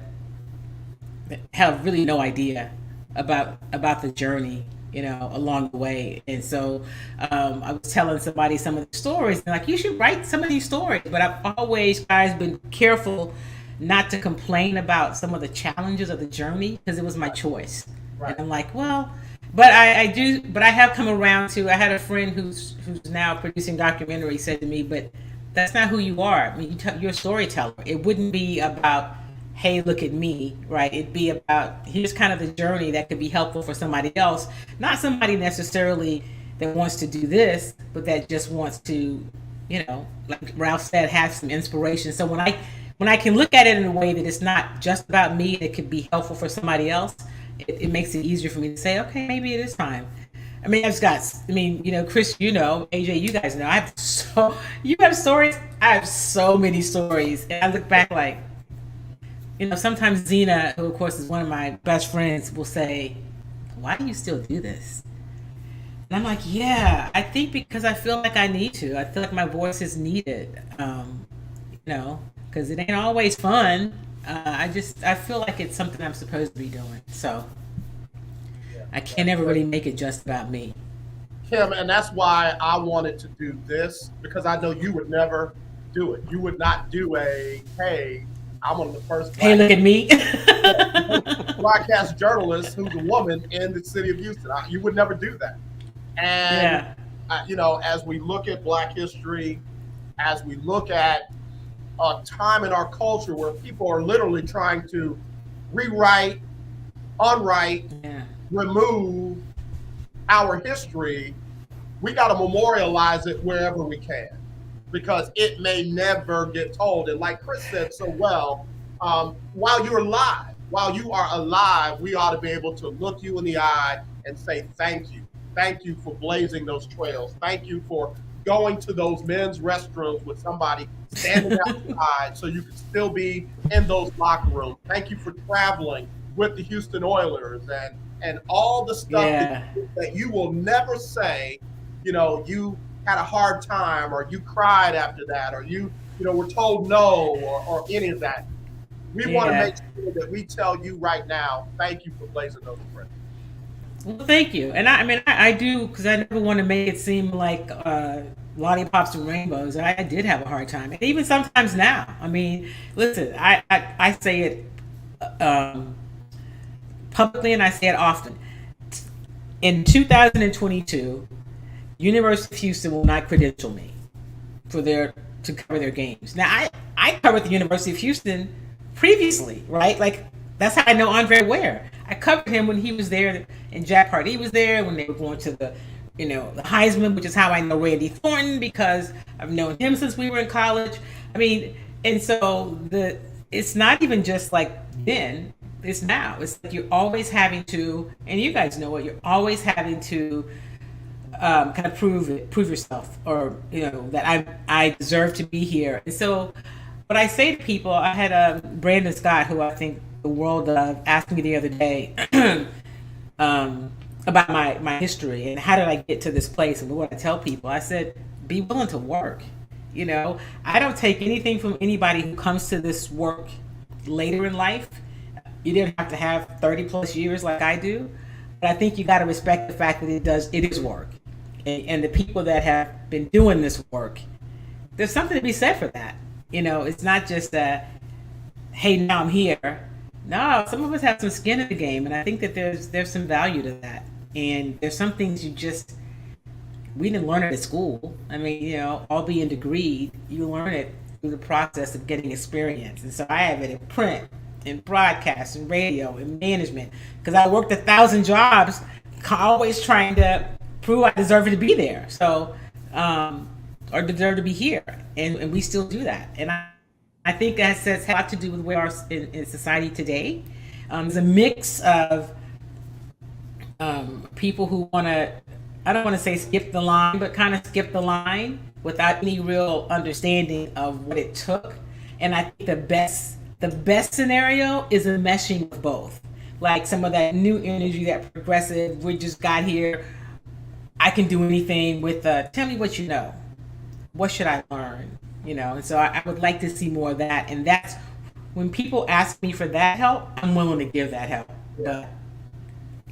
have really no idea about the journey along the way. And so I was telling somebody some of the stories, and like, you should write some of these stories. But I've always, guys, been careful not to complain about some of the challenges of the journey, because it was my choice. Right. And I'm like, well, but I have come around to, I had a friend who's now producing documentaries said to me, but that's not who you are. You're a storyteller. It wouldn't be about, hey, look at me, right? It'd be about, here's kind of the journey that could be helpful for somebody else. Not somebody necessarily that wants to do this, but that just wants to, like Ralph said, have some inspiration. So when I can look at it in a way that it's not just about me, it could be helpful for somebody else, it makes it easier for me to say, okay, maybe it is time. Chris, AJ, you guys know, you have stories. I have so many stories. And I look back like, sometimes Zena, who of course is one of my best friends, will say, why do you still do this? And I'm like, yeah, I think because I feel like I need to. I feel like my voice is needed, because it ain't always fun. I feel like it's something I'm supposed to be doing. So I can't ever really make it just about me. Kim, and that's why I wanted to do this, because I know you would never do it. You would not do hey, I'm one of the first Hey, look at me. broadcast journalist who's a woman in the city of Houston. You would never do that. And, as we look at Black history, as we look at a time in our culture where people are literally trying to rewrite, unwrite, remove our history, we got to memorialize it wherever we can, because it may never get told. And like Chris said so well, while you are alive, we ought to be able to look you in the eye and say thank you. Thank you for blazing those trails. Thank you for going to those men's restrooms with somebody standing outside so you could still be in those locker rooms. Thank you for traveling with the Houston Oilers and all the stuff that you will never say, you had a hard time, or you cried after that, or you were told no, or any of that. We want to make sure that we tell you right now, thank you for blazing those trails. Well, thank you. And I do, because I never want to make it seem like lollipops and rainbows. I did have a hard time, and even sometimes now. I mean, listen, I say it publicly, and I say it often. In 2022, University of Houston will not credential me to cover their games. Now, I covered the University of Houston previously, right? Like, that's how I know Andre Ware. I covered him when he was there, and Jack Pardee was there when they were going to the Heisman, which is how I know Randy Thornton, because I've known him since we were in college. I mean, and so it's not even just like then, it's now. It's like you're always having to, and you guys know it, you're always having to kind of prove yourself, or that I deserve to be here. And so what I say to people, I had Brandon Scott, who I think the world of, asked me the other day about my history and how did I get to this place, and what I tell people. I said, be willing to work. I don't take anything from anybody who comes to this work later in life. You didn't have to have 30 plus years like I do, but I think you got to respect the fact that it is work. And the people that have been doing this work, there's something to be said for that. It's not just hey, now I'm here. No, some of us have some skin in the game, and I think that there's some value to that. And there's some things we didn't learn it at school. I mean, all being degreed, you learn it through the process of getting experience. And so I have it in print, in broadcast, in radio, in management, because I worked 1,000 jobs, always trying to prove I deserve to be there. So, or deserve to be here, and we still do that. And I think that has a lot to do with where we are in society today. There's a mix of people who want to, I don't want to say skip the line, but kind of skip the line without any real understanding of what it took. And I think the best scenario is a meshing of both. Like some of that new energy, that progressive, we just got here, I can do anything, with tell me what you know. What should I learn? And so I would like to see more of that. And that's when people ask me for that help, I'm willing to give that help. But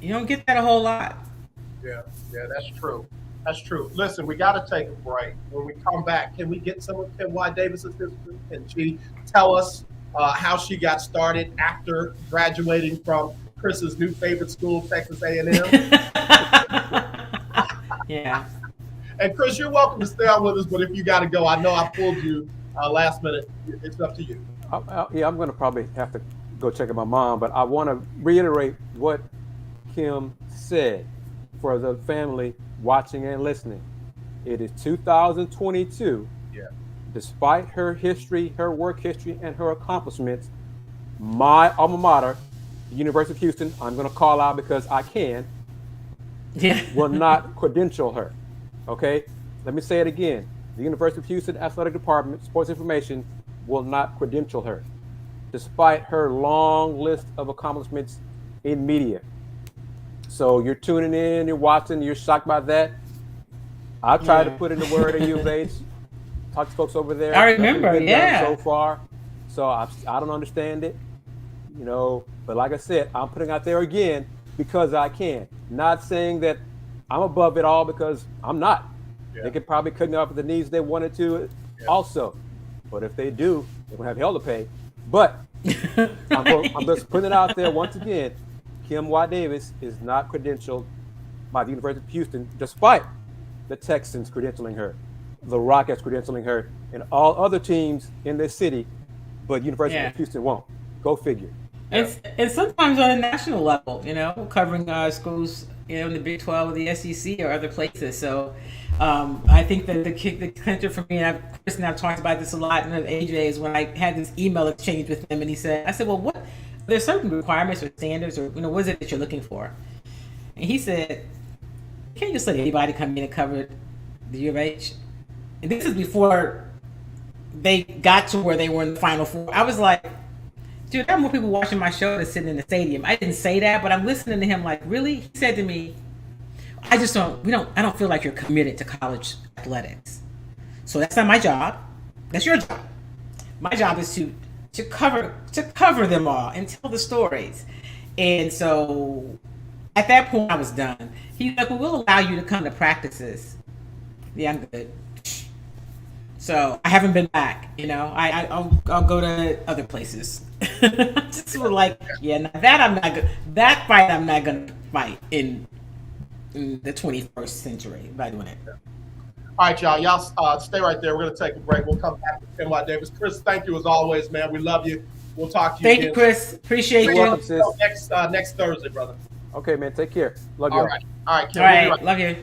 you don't get that a whole lot. Yeah, that's true. That's true. Listen, we got to take a break. When we come back, can we get some of Kim Y. Davis's history? Can she tell us how she got started after graduating from Chris's new favorite school, Texas A&M? Yeah. And Chris, you're welcome to stay on with us, but if you got to go, I know I pulled you last minute. It's up to you. I'm going to probably have to go check on my mom, but I want to reiterate what Kim said for the family watching and listening. It is 2022. Yeah. Despite her history, her work history, and her accomplishments, my alma mater, the University of Houston, I'm going to call out because I can, will not credential her. Okay? Let me say it again. The University of Houston Athletic Department, Sports Information, will not credential her, despite her long list of accomplishments in media. So you're tuning in, you're watching, you're shocked by that. I'll try to put in the word at U of H. Talk to folks over there. I remember, Nothing's been done so yeah. far. So I don't understand it, But like I said, I'm putting out there again because I can. Not saying that I'm above it all because I'm not. Yeah. They could probably cut me off at the knees if they wanted to also. But if they do, they're going to have hell to pay. But I'm just putting it out there once again. Kim Watt Davis is not credentialed by the University of Houston, despite the Texans credentialing her, the Rockets credentialing her, and all other teams in this city, but University of Houston won't. Go figure. And sometimes on a national level, covering schools, in the Big 12 or the SEC or other places. So I think that the clincher for me, and Chris and I've talked about this a lot, and AJ, is when I had this email exchange with him, and I said, well, what? There's certain requirements or standards, or what is it that you're looking for? And he said, you can't just let anybody come in and cover the U of H. And this is before they got to where they were in the Final Four. I was like, dude, there are more people watching my show than sitting in the stadium. I didn't say that, but I'm listening to him like, really? He said to me, I don't feel like you're committed to college athletics. So that's not my job. That's your job. My job is to cover them all and tell the stories. And so at that point I was done. He's like, well, we'll allow you to come to practices. Yeah, I'm good. So I haven't been back, I'll go to other places. Just like, that fight I'm not gonna fight in the 21st century by doing it. All right, y'all stay right there. We're gonna take a break. We'll come back with Ken Watt Davis. Chris, thank you as always, man. We love you. We'll talk to you again. Thank you, Chris. Appreciate you. Welcome, sis. Next Thursday, brother. Okay, man. Take care. Love you. All right, Ken. All right, love you.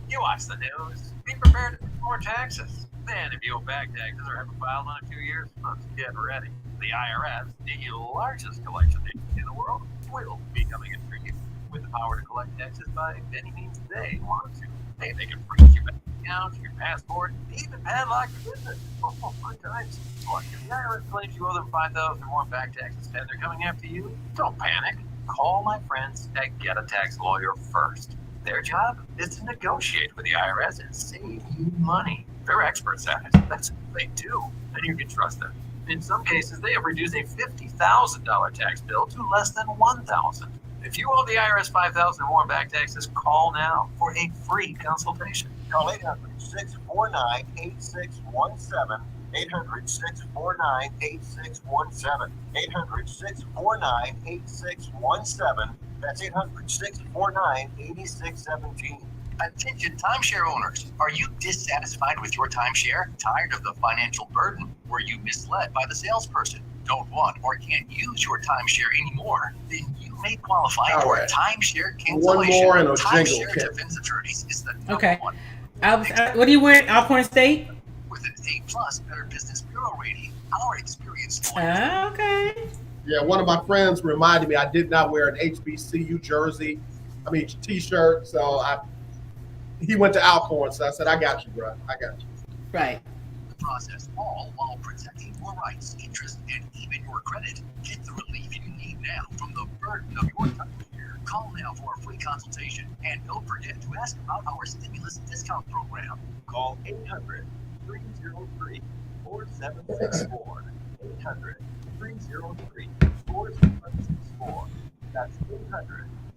You watch the news. Be prepared to pay more taxes. Then, if you owe back taxes or haven't filed in a few years, get ready. The IRS, the largest collection agency in the world, will be coming in for you with the power to collect taxes by any means they want to. Hey, they can freeze your bank account, your passport, even padlock your business. Fun times. Look, if the IRS claims you owe them $5,000 or more back taxes and they're coming after you, don't panic. Call my friends at Get a Tax Lawyer first. Their job is to negotiate with the IRS and save you money. They're experts at it. That's what they do. And you can trust them. In some cases, they have reduced a $50,000 tax bill to less than $1,000. If you owe the IRS $5,000 or more back taxes, call now for a free consultation. Call 800-649-8617. 800-649-8617. 800-649-8617. That's 800-649-8617. Attention timeshare owners. Are you dissatisfied with your timeshare? Tired of the financial burden? Were you misled by the salesperson? Don't want or can't use your timeshare anymore? Then you may qualify for a timeshare cancellation. One more and a Timeshare jingle, Defense Attorneys is the number Okay. one. What do you win? Alcorn State? With an A+ Better Business Bureau rating, our experienced Okay. Yeah, one of my friends reminded me I did not wear an HBCU t-shirt. So he went to Alcorn, so I said, I got you, bro. I got you. Right. The process, all while protecting your rights, interest, and even your credit. Get the relief you need now from the burden of your timeshare. Call now for a free consultation, and don't forget to ask about our stimulus discount program. Call 800-303-4764. 800-303-4764. That's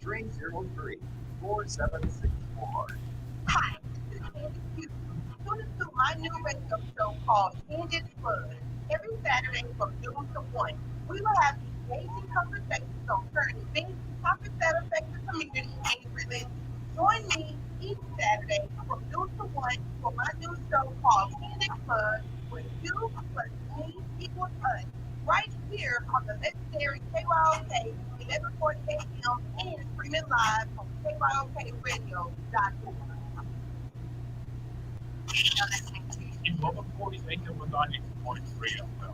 800-303-4764. Hi, this is Candy Q. Tune into my new radio show called Candy Flood. Every Saturday from noon to 1. We will have engaging conversations on current events, topics that affect the community and religion. Join me each Saturday from noon to 1 for my new show called Candy Flood, where you plus me equals us. Right here on the legendary KYOK 1140 AM and streaming live on KYOKradio.org. You're listening to 1140 AM with 98.3 FM.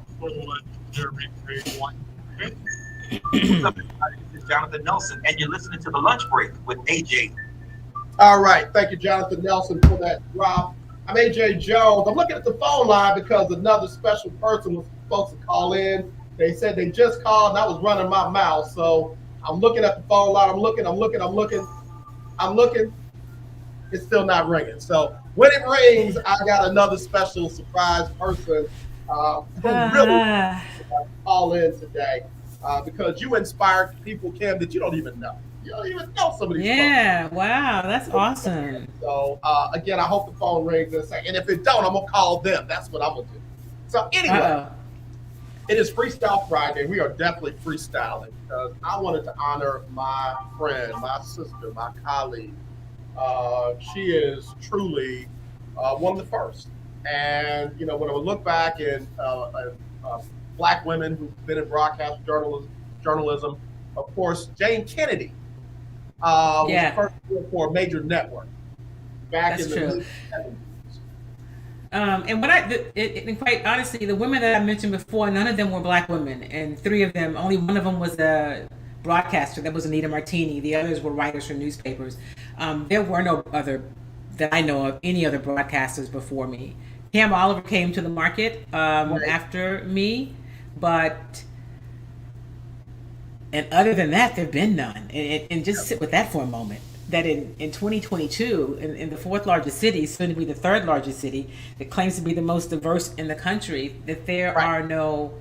What's up, everybody? This is Jonathan Nelson, and you're listening to The Lunch Break with AJ. All right. Thank you, Jonathan Nelson, for that drop. I'm AJ Jones. I'm looking at the phone line because another special person was supposed to call in. They said they just called and I was running my mouth. So I'm looking at the phone line. I'm looking. It's still not ringing. So when it rings, I got another special surprise person who really call in today because you inspired people, Kim, that you don't even know. You don't even know some of these folks. Yeah. Wow. That's awesome. So again, I hope the phone rings in a second. And if it don't, I'm gonna call them. That's what I'm gonna do. So anyway, Uh it is Freestyle Friday. We are definitely freestyling because I wanted to honor my friend, my sister, my colleague. She is truly one of the first. And you know, when I look back in black women who've been in broadcast journalism, of course, Jane Kennedy was the Yeah. first for a major network back That's in the true. mid 70s. And and quite honestly, the women that I mentioned before, none of them were black women, and three of them, only one of them was a broadcaster. That was Anita Martini. The others were writers for newspapers. There were no other that I know of any other broadcasters before me. Cam Oliver came to the market Right. after me, but and other than that, there've been none. And just sit with that for a moment. That in 2022, in the fourth largest city, soon to be the third largest city, that claims to be the most diverse in the country, that there Right. are no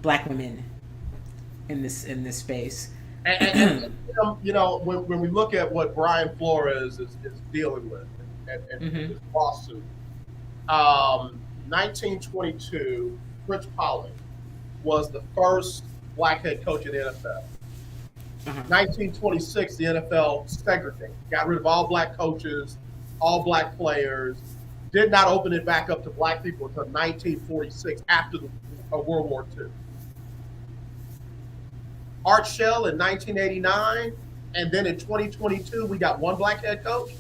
black women in this space. And you know, when we look at what Brian Flores is dealing with and Hmm. this lawsuit, 1922, Rich Pollard was the first black head coach in the NFL. Uh-huh. 1926, the NFL segregated, got rid of all black coaches, all black players, did not open it back up to black people until 1946 after the World War II. Art Shell in 1989, and then in 2022, we got one black head coach.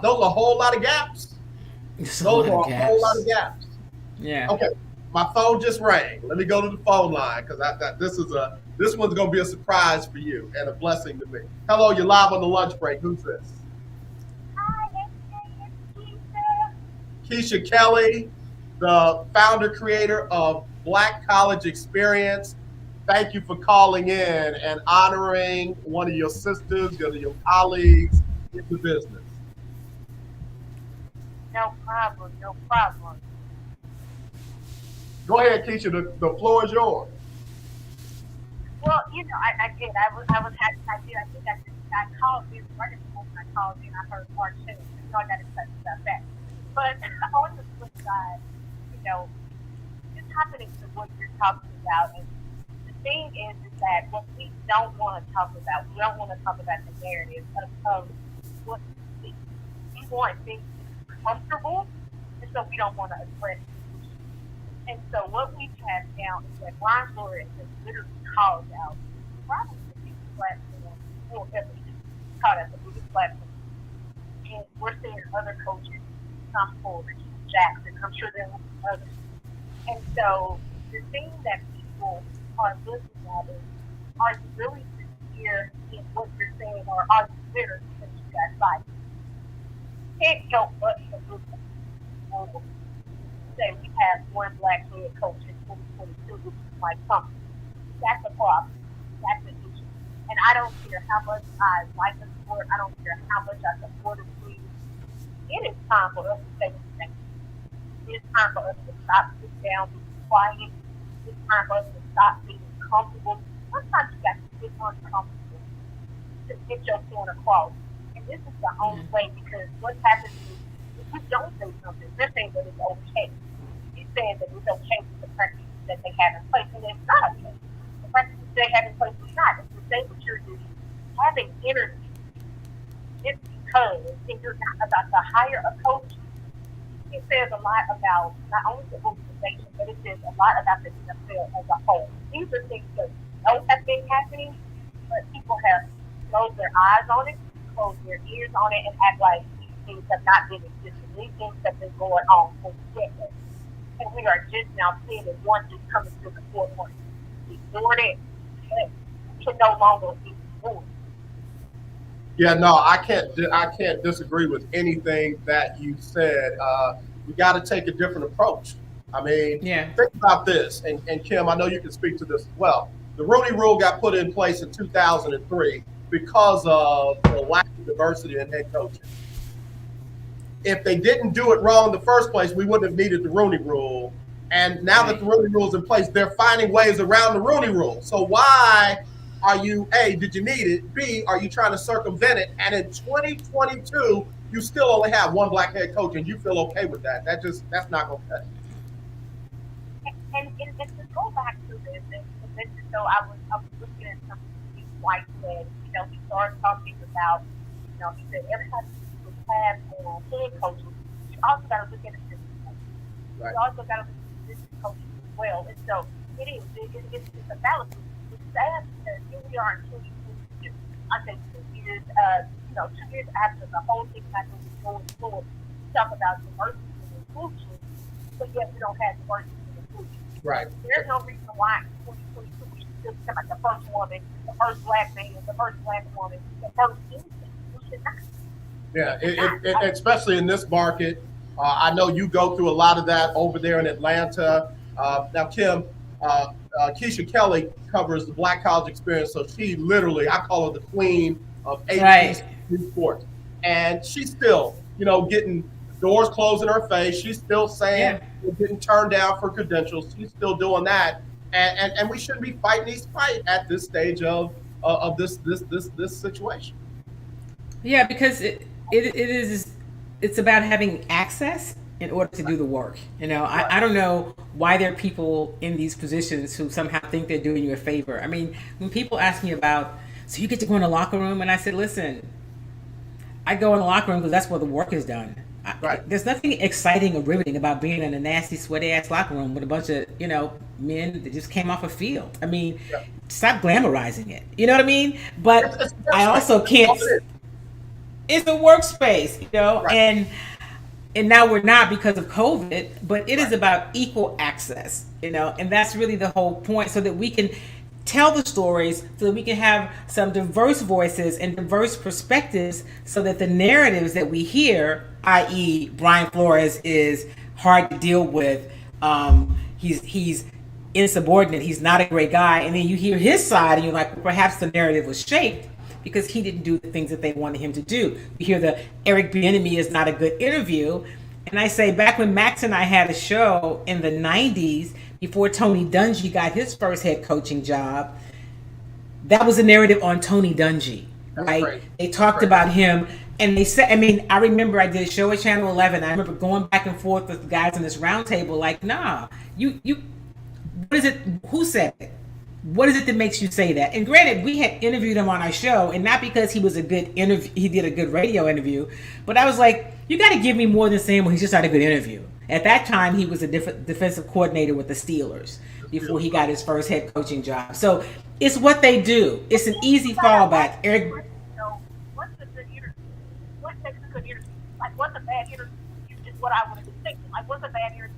Those are a whole lot of gaps. There's a Those lot are of a whole lot of gaps. gaps. Yeah. Okay, my phone just rang. Let me go to the phone line because this one's gonna be a surprise for you and a blessing to me. Hello, you're live on the lunch break. Who's this? Hi, it's Keisha. Keisha Kelly, the founder creator of Black College Experience. Thank you for calling in and honoring one of your sisters, one of your colleagues in the business. No problem, no problem. Go ahead, Keisha. The floor is yours. Well, I did. I was happy. I think I called in right before I called in. I heard part two, so I got to touch about that. But on the flip side, just happening to what you're talking about, and the thing is that what we don't want to talk about, we don't want to talk about the narrative of what we want things to be comfortable, and so we don't want to address it. And so what we have now is that Brian Flores has literally called out probably the biggest platform or ever called out the biggest platform. And we're seeing other coaches come forward, Jackson, I'm sure there will be others. And so the thing that people are looking at is, are you really sincere in what you're saying, or are you bitter because you got fired? Can't help but to look at it. Say we have one black head coach in 2022, which is my company. That's a problem. That's an issue. And I don't care how much I like the sport. I don't care how much I support the team. It is time for us to take a stand. It's time for us to stop sitting down, being quiet. It's time for us to stop being comfortable. Sometimes you got to get uncomfortable to get your point across. And this is the only way, because what happens is, if you don't say something, they're saying that it's okay. You're saying that it's okay with the practices that they have in place, and it's not okay. The practices they have in place is not. It's the same what you're doing. Having energy, it's because if you're not about to hire a coach, it says a lot about not only the organization, but it says a lot about the NFL as a whole. These are things that don't have been happening, but people have closed their eyes on it, closed their ears on it, and act like these things have not been existing. These things have been going on for decades. And we are just now seeing it, one just coming to the forefront. Ignoring it, it can no longer be ignored. Yeah, no, I can't disagree with anything that you said. We got to take a different approach. I mean, Yeah. think about this, and Kim, I know you can speak to this as well. The Rooney Rule got put in place in 2003 because of the lack of diversity in head coaching. If they didn't do it wrong in the first place, we wouldn't have needed the Rooney Rule. And now that the Rooney Rule is in place, they're finding ways around the Rooney Rule. So why are you, A, did you need it? B, are you trying to circumvent it? And in 2022, you still only have one black head coach, and you feel okay with that. That's not going to cut it. And to go back to this, so I was looking at something Steve White said. He started talking about, he said every time you have a head coach, you also got to look at assistant coaches. Right. You also got to look at assistant coaches as well. And so it's a balance. It's sad because here we are in 2022. I think 2 years, 2 years after the whole thing happened with going forward, we talk about diversity and inclusion, but yet we don't have diversity and inclusion. Right. There's no reason why in 2022 we should still come at the first woman, the first black man, the first black woman, the first anything. We should not. Yeah, especially in this market. I know you go through a lot of that over there in Atlanta. Now, Kim, Keisha Kelly covers the Black college experience, so she literally, I call her the queen of AT sports. And she's still, getting doors closed in her face. She's still saying getting turned down for credentials. She's still doing that. And we shouldn't be fighting these fights at this stage of this situation. Yeah, because it's about having access in order to do the work. I don't know why there are people in these positions who somehow think they're doing you a favor. I mean, when people ask me about, so you get to go in the locker room, and I said, listen, I go in the locker room because that's where the work is done. Right. There's nothing exciting or riveting about being in a nasty, sweaty ass locker room with a bunch of, men that just came off a field. I mean, stop glamorizing it. You know what I mean? But I also can't. It's a workspace, right. And now we're not because of COVID, but it is about equal access, and that's really the whole point, so that we can tell the stories, so that we can have some diverse voices and diverse perspectives, so that the narratives that we hear, i.e. Brian Flores is hard to deal with, he's insubordinate, he's not a great guy, and then you hear his side and you're like, well, perhaps the narrative was shaped because he didn't do the things that they wanted him to do. You hear the Eric Bieniemy is not a good interview. And I say, back when Max and I had a show in the 90s, before Tony Dungy got his first head coaching job, that was a narrative on Tony Dungy, right? Right. They talked about him, and they said, I remember I did a show at Channel 11. I remember going back and forth with the guys in this round table, like, nah, you, what is it? Who said it? What is it that makes you say that? And granted, we had interviewed him on our show, and not because he was a good interview, he did a good radio interview, but I was like, you got to give me more than saying, well, he's just not a good interview. At that time, he was a defensive coordinator with the Steelers before he got his first head coaching job. So it's what they do. It's an easy fallback. Eric, what's a good interview? What makes a good interview? Like, what's a bad interview? Is what I would have been thinking. Like, what's a bad interview?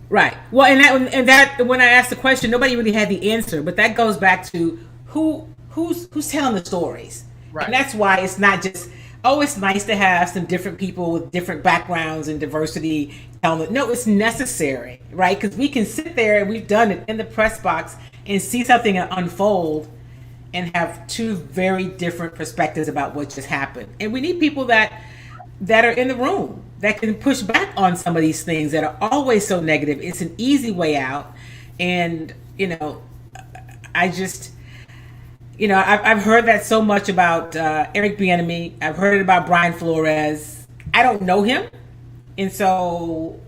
Right. Well, and that when I asked the question, nobody really had the answer. But that goes back to who's telling the stories, right. And that's why it's not just, oh, it's nice to have some different people with different backgrounds and diversity telling it. No, it's necessary, right? Because we can sit there, and we've done it in the press box, and see something unfold and have two very different perspectives about what just happened. And we need people that are in the room that can push back on some of these things that are always so negative. It's an easy way out. And, I just, I've heard that so much about Eric Bieniemy. I've heard it about Brian Flores. I don't know him. And so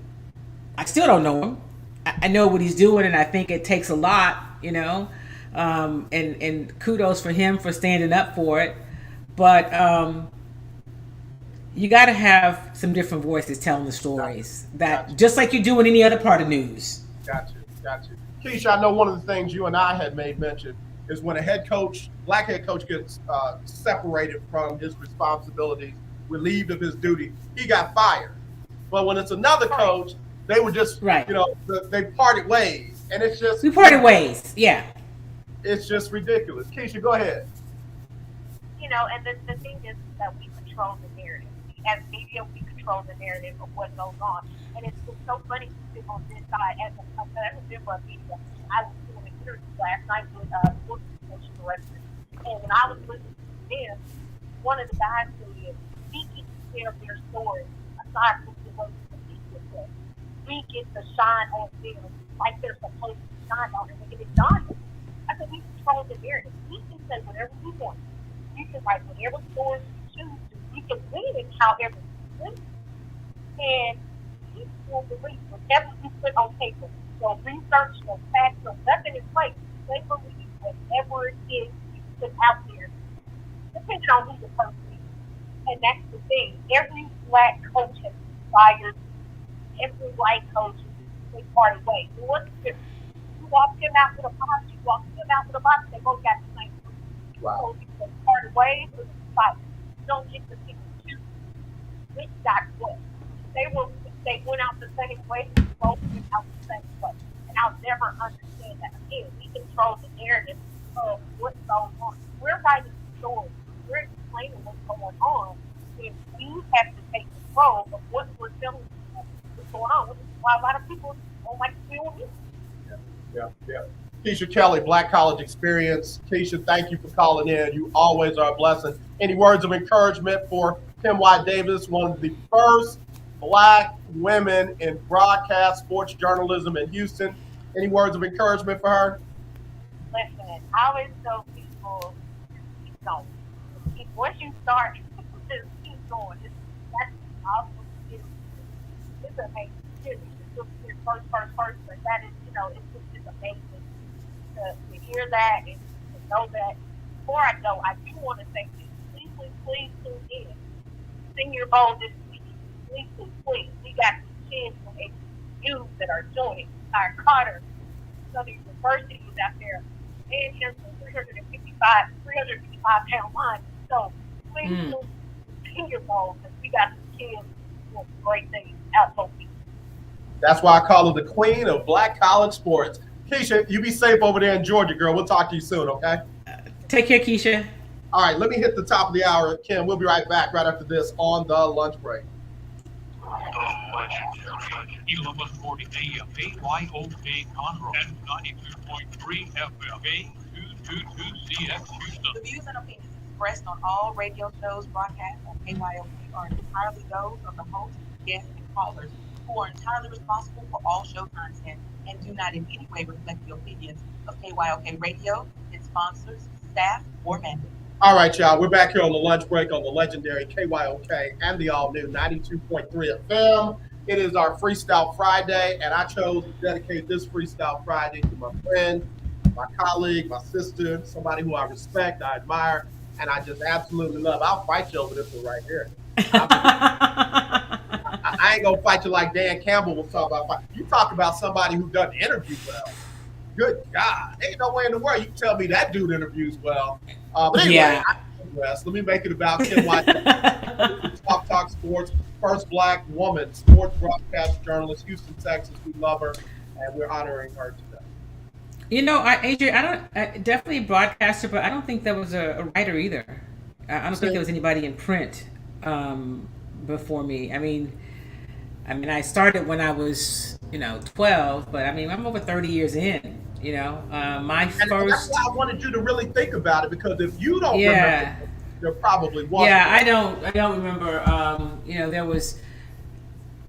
I still don't know him. I know what he's doing, and I think it takes a lot, and kudos for him for standing up for it. But, you got to have some different voices telling the stories that just like you do in any other part of news. Got you. Keisha, I know one of the things you and I had made mention is when a black head coach gets separated from his responsibilities, relieved of his duty, he got fired. But when it's another coach, they were just, they parted ways. And it's just. We parted ways, yeah. It's just ridiculous. Keisha, go ahead. And the thing is that we control the narrative. As media, we control the narrative of what goes on. And it's so funny to sit on this side as a member of media. I was doing an interview last night with sports information director. And when I was listening to them, one of the guys said, we get to tell their story aside from the way the media says. We get to shine on them like they're supposed to shine on them. And it's done. I said, we control the narrative. We can say whatever we want. We can write whatever stories we choose to. We can win it however we win. And people will believe whatever we put on paper. So research, no facts, no nothing is right. They believe whatever it is we put out there, depending on who the person is. And that's the thing. Every black coach has inspired every white coach in part of way. So what's the difference? You walk him out with a box, you walk him out with a box, they both got the same thing. Wow. So part of ways or the fight. You don't get to pick and choose which got what. They went out the same way, both went out the same way. And I'll never understand that. Again, we control the narrative of what's going on. We're writing the story. We're explaining what's going on. And we have to take control of what we're telling people what's going on. Which is why a lot of people don't like to deal with it. Yeah. Keisha Kelly, Black College Experience. Keisha, thank you for calling in. You always are a blessing. Any words of encouragement for Kim White Davis, one of the first Black women in broadcast sports journalism in Houston? Any words of encouragement for her? Listen, I always tell people, keep going. Once you start, just keep going. That's awesome. It's amazing. It's first, but that is, it's amazing to hear that and to know that. Before I go, I do want to say, please tune in. Senior Bowl this week. Please. We got some kids from HBCUs that are joining. Our Carter, Southern University is out there, and here's the 355-pound line. So please tune Senior Bowl because we got some kids doing great things out there. That's why I call her the queen of Black college sports. Keisha, you be safe over there in Georgia, girl. We'll talk to you soon, okay? Take care, Keisha. All right, let me hit the top of the hour. Kim, we'll be right back right after this on the lunch break. 1140 AM, KYOK Conroe, and 92.3 FM, K222CX Houston. The views and opinions expressed on all radio shows broadcast on KYOK are entirely those of the host, guests, and callers, who are entirely responsible for all show content and do not in any way reflect the opinions of KYOK Radio, its sponsors, staff, or mandate. All right, y'all. We're back here on the lunch break on the legendary KYOK and the all-new 92.3 FM. It is our Freestyle Friday, and I chose to dedicate this Freestyle Friday to my friend, my colleague, my sister, somebody who I respect, I admire, and I just absolutely love. I'll fight you over this one right here. I ain't going to fight you like Dan Campbell was talking about. You talk about somebody who doesn't interview well. Good God. Ain't no way in the world you can tell me that dude interviews well. But anyway, Yeah. Let me make it about Kim White. Talk Sports, first Black woman sports broadcast journalist, Houston, Texas. We love her, and we're honoring her today. Adrian, I definitely a broadcaster, but I don't think there was a writer either. I don't think there was anybody in print before me. I mean, I started when I was, 12, but I'm over 30 years in. That's why I wanted you to really think about it, because if you don't remember, there probably was. Yeah, I don't remember. There was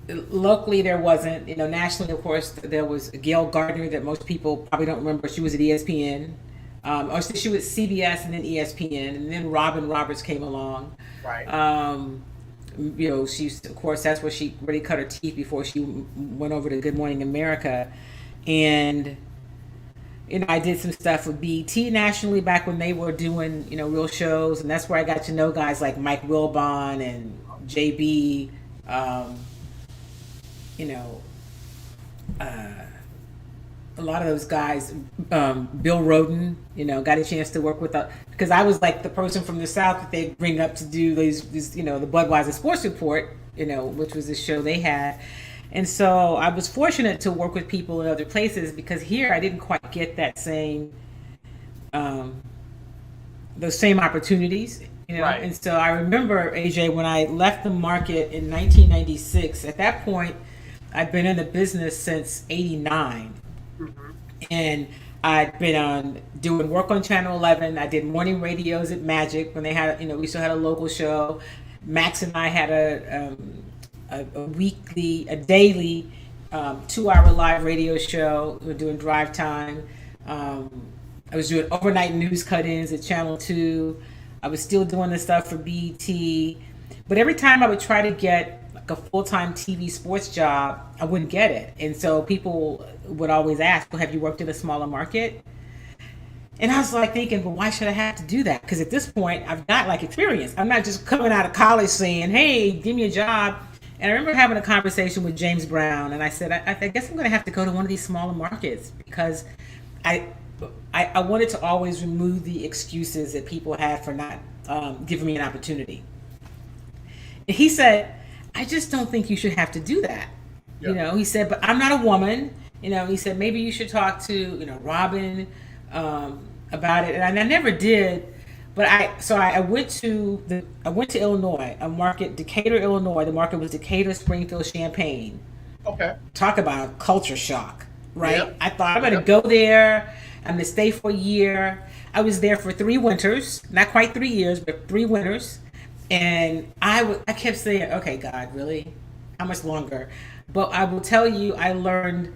locally there wasn't. Nationally, of course, there was Gail Gardner that most people probably don't remember. She was at ESPN, or she was CBS and then ESPN, and then Robin Roberts came along. Right. She's, of course, that's where she really cut her teeth before she went over to Good Morning America, and. I did some stuff with BET nationally back when they were doing, real shows. And that's where I got to know guys like Mike Wilbon and JB, a lot of those guys, Bill Roden, got a chance to work with, because I was like the person from the South that they bring up to do these the Budweiser Sports Report, which was the show they had. And so I was fortunate to work with people in other places, because here I didn't quite get that same, those same opportunities, You know, Right. and so I remember, AJ, when I left the market in 1996. At that point, I'd been in the business since '89, and I'd been on doing work on Channel 11. I did morning radios at Magic when they had, we still had a local show. Max and I had a daily 2 hour live radio show. We were doing drive time. I was doing overnight news cut-ins at Channel 2. I was still doing the stuff for BET. But every time I would try to get like a full-time TV sports job, I wouldn't get it. And so people would always ask, well, have you worked in a smaller market? And I was like thinking, well, why should I have to do that? Because at this point, I've got like experience. I'm not just coming out of college saying, hey, give me a job. And I remember having a conversation with James Brown, and I said, I guess I'm going to have to go to one of these smaller markets, because I wanted to always remove the excuses that people had for not giving me an opportunity. And he said, I just don't think you should have to do that. Yeah. He said, but I'm not a woman. He said, maybe you should talk to, Robin about it. And I never did. But I went to Illinois, a market, Decatur, Illinois. The market was Decatur, Springfield, Champaign. Okay. Talk about culture shock, right? Yep. I thought I'm going to go there. I'm going to stay for a year. I was there for 3 winters, not quite 3 years, but 3 winters. And I kept saying, okay, God, really? How much longer? But I will tell you, I learned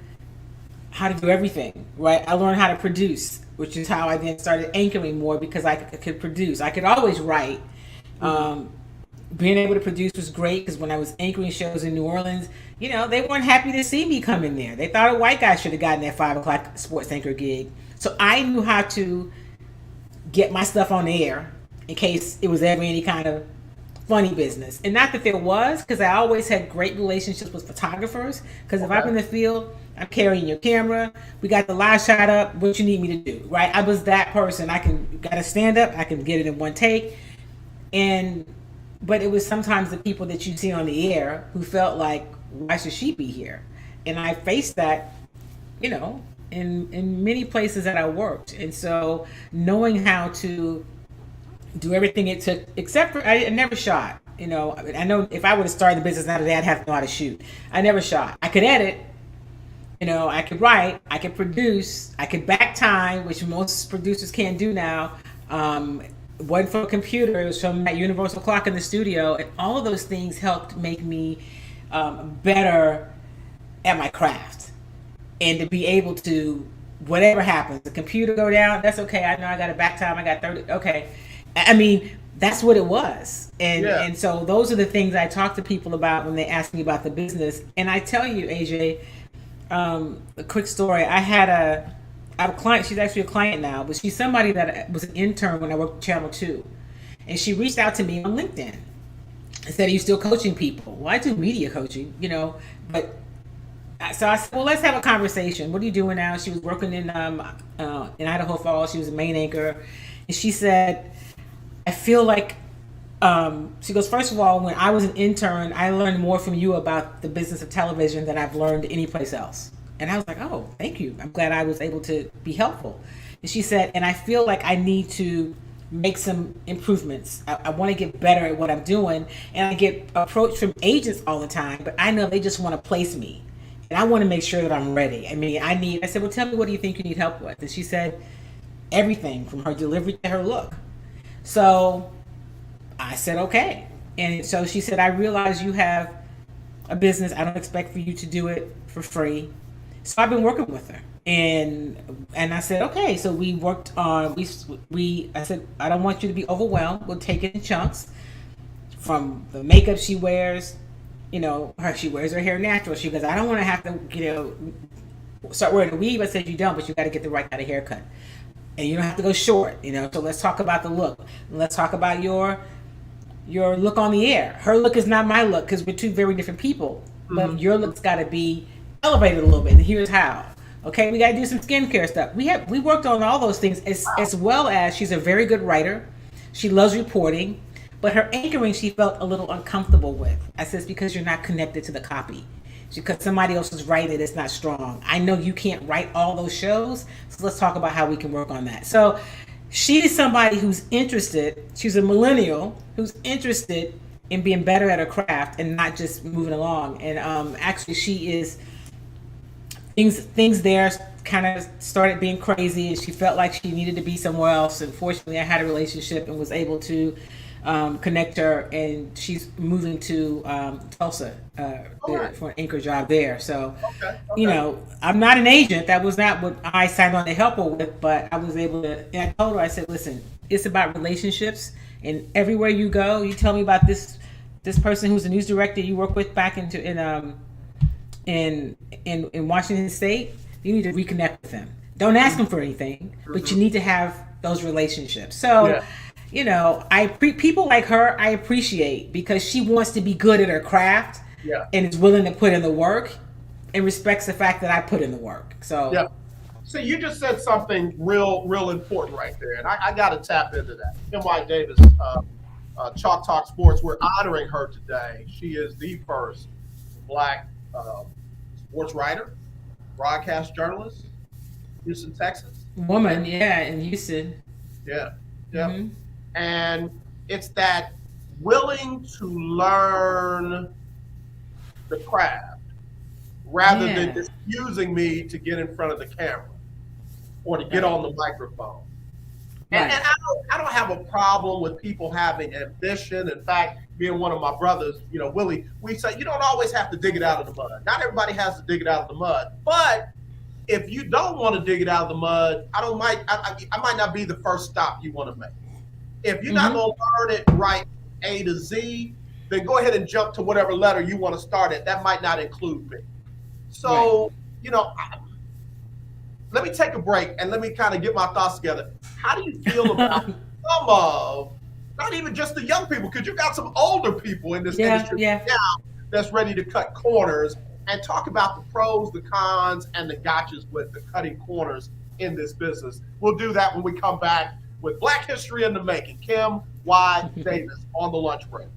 how to do everything, right? I learned how to produce, which is how I then started anchoring more, because I could produce. I could always write. Being able to produce was great, because when I was anchoring shows in New Orleans, they weren't happy to see me come in there. They thought a white guy should have gotten that 5 o'clock sports anchor gig. So I knew how to get my stuff on the air in case it was ever any kind of funny business. And not that there was, because I always had great relationships with photographers, because if I'm in the field, I'm carrying your camera, we got the live shot up, what you need me to do, right? I was that person. Gotta stand up, I can get it in one take. But it was sometimes the people that you see on the air who felt like, why should she be here? And I faced that, in many places that I worked. And so knowing how to do everything it took, except for, I never shot. I know if I would have started the business now today, I'd have to know how to shoot. I never shot. I could edit, I could write, I could produce, I could back time, which most producers can't do now. Wasn't from a computer, it was from that universal clock in the studio. And all of those things helped make me better at my craft. And to be able to, whatever happens, the computer go down, that's okay. I know I got a back time, I got 30, okay. I mean, that's what it was. And so those are the things I talk to people about when they ask me about the business. And I tell you, AJ, a quick story. I have a client, she's actually a client now, but she's somebody that was an intern when I worked at Channel 2. And she reached out to me on LinkedIn and said, are you still coaching people? Well, I do media coaching, but so I said, well, let's have a conversation. What are you doing now? She was working in Idaho Falls. She was a main anchor. And she said, I feel like, she goes, first of all, when I was an intern, I learned more from you about the business of television than I've learned anyplace else. And I was like, oh, thank you. I'm glad I was able to be helpful. And she said, and I feel like I need to make some improvements. I want to get better at what I'm doing. And I get approached from agents all the time, but I know they just want to place me. And I want to make sure that I'm ready. I said, well, tell me, what do you think you need help with? And she said, everything from her delivery to her look. So I said, okay. And so she said, I realize you have a business. I don't expect for you to do it for free. So I've been working with her. And I said, okay. So we worked on, I said, I don't want you to be overwhelmed. We'll take it in chunks. From the makeup she wears, she wears her hair natural. She goes, I don't want to have to, start wearing a weave. I said, you don't, but you got to get the right kind of haircut. And you don't have to go short, so let's talk about the look. Let's talk about your look on the air. Her look is not my look, because we're two very different people. But your look's got to be elevated a little bit. And here's how. Okay, we got to do some skincare stuff. We worked on all those things, as well as she's a very good writer. She loves reporting. But her anchoring, she felt a little uncomfortable with. I said, it's because you're not connected to the copy. Because somebody else is writing it, it's not strong. I know you can't write all those shows, so let's talk about how we can work on that. So she's somebody who's interested. She's a millennial who's interested in being better at her craft and not just moving along. And actually, she is things there kind of started being crazy, and she felt like she needed to be somewhere else. And fortunately, I had a relationship and was able to connect her, and she's moving to Tulsa for an anchor job there. So, I'm not an agent. That was not what I signed on to help her with, but I was able to. And I told her, I said, "Listen, it's about relationships, and everywhere you go, you tell me about this person who's a news director you work with back in Washington State. You need to reconnect with them. Don't ask them for anything, but you need to have those relationships." So, people like her, I appreciate because she wants to be good at her craft and is willing to put in the work and respects the fact that I put in the work. So, So you just said something real important right there, and I got to tap into that. M.Y. Davis, Chalk Talk Sports, we're honoring her today. She is the first Black sports writer, broadcast journalist, Houston, Texas. Woman, in Houston. Yeah. Mm-hmm. And it's that willing to learn the craft rather than just using me to get in front of the camera or to get on the microphone. And I don't have a problem with people having ambition. In fact, being one of my brothers, Willie, we say you don't always have to dig it out of the mud. Not everybody has to dig it out of the mud. But if you don't want to dig it out of the mud, I might not be the first stop you want to make. If you're not going to learn it right A to Z, then go ahead and jump to whatever letter you want to start at. That might not include me. So, let me take a break and let me kind of get my thoughts together. How do you feel about some of, not even just the young people, because you got some older people in this industry now that's ready to cut corners and talk about the pros, the cons, and the gotchas with the cutting corners in this business. We'll do that when we come back with Black History in the Making. Kim Y. Davis on the lunch break.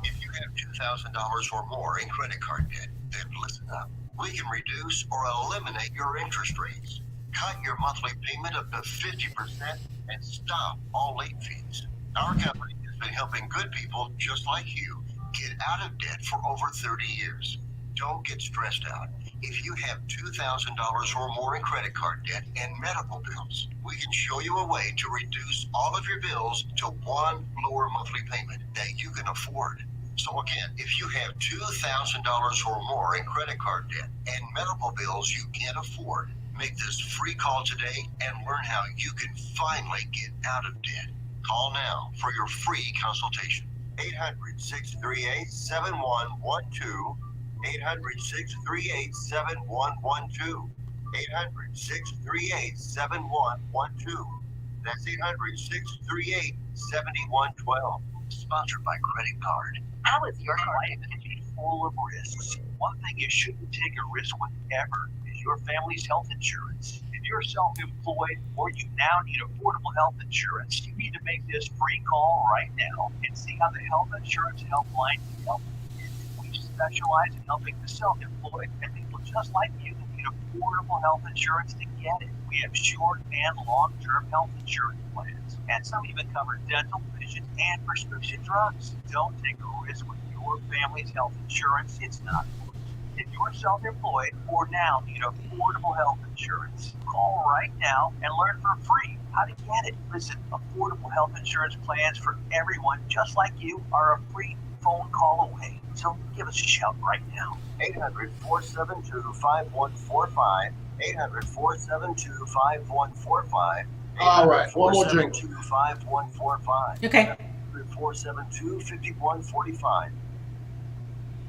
If you have $2,000 or more in credit card debt, then listen up. We can reduce or eliminate your interest rates. Cut your monthly payment up to 50% and stop all late fees. Our company has been helping good people just like you get out of debt for over 30 years. Don't get stressed out. If you have $2,000 or more in credit card debt and medical bills, we can show you a way to reduce all of your bills to one lower monthly payment that you can afford. So again, if you have $2,000 or more in credit card debt and medical bills you can't afford, make this free call today and learn how you can finally get out of debt. Call now for your free consultation. 800-638-7112. 800-638-7112. 800-638-7112. That's 800-638-7112. Sponsored by Credit Card. How is your car payment? Full of risks. One thing you shouldn't take a risk with ever is your family's health insurance. If you're self-employed or you now need affordable health insurance, you need to make this free call right now and see how the Health Insurance Helpline can help you. We specialize in helping the self-employed and people just like you who need affordable health insurance to get it. We have short and long-term health insurance plans, and some even cover dental, vision, and prescription drugs. Don't take a risk with your family's health insurance. It's not worth it. If you're self-employed or now need affordable health insurance, call right now and learn for free how to get it. Listen, affordable health insurance plans for everyone just like you are a free phone call away. So give us a shout right now. 800-472-5145. 800-472-5145. All right, one more drink. 800-472-5145. Okay. 472-5145.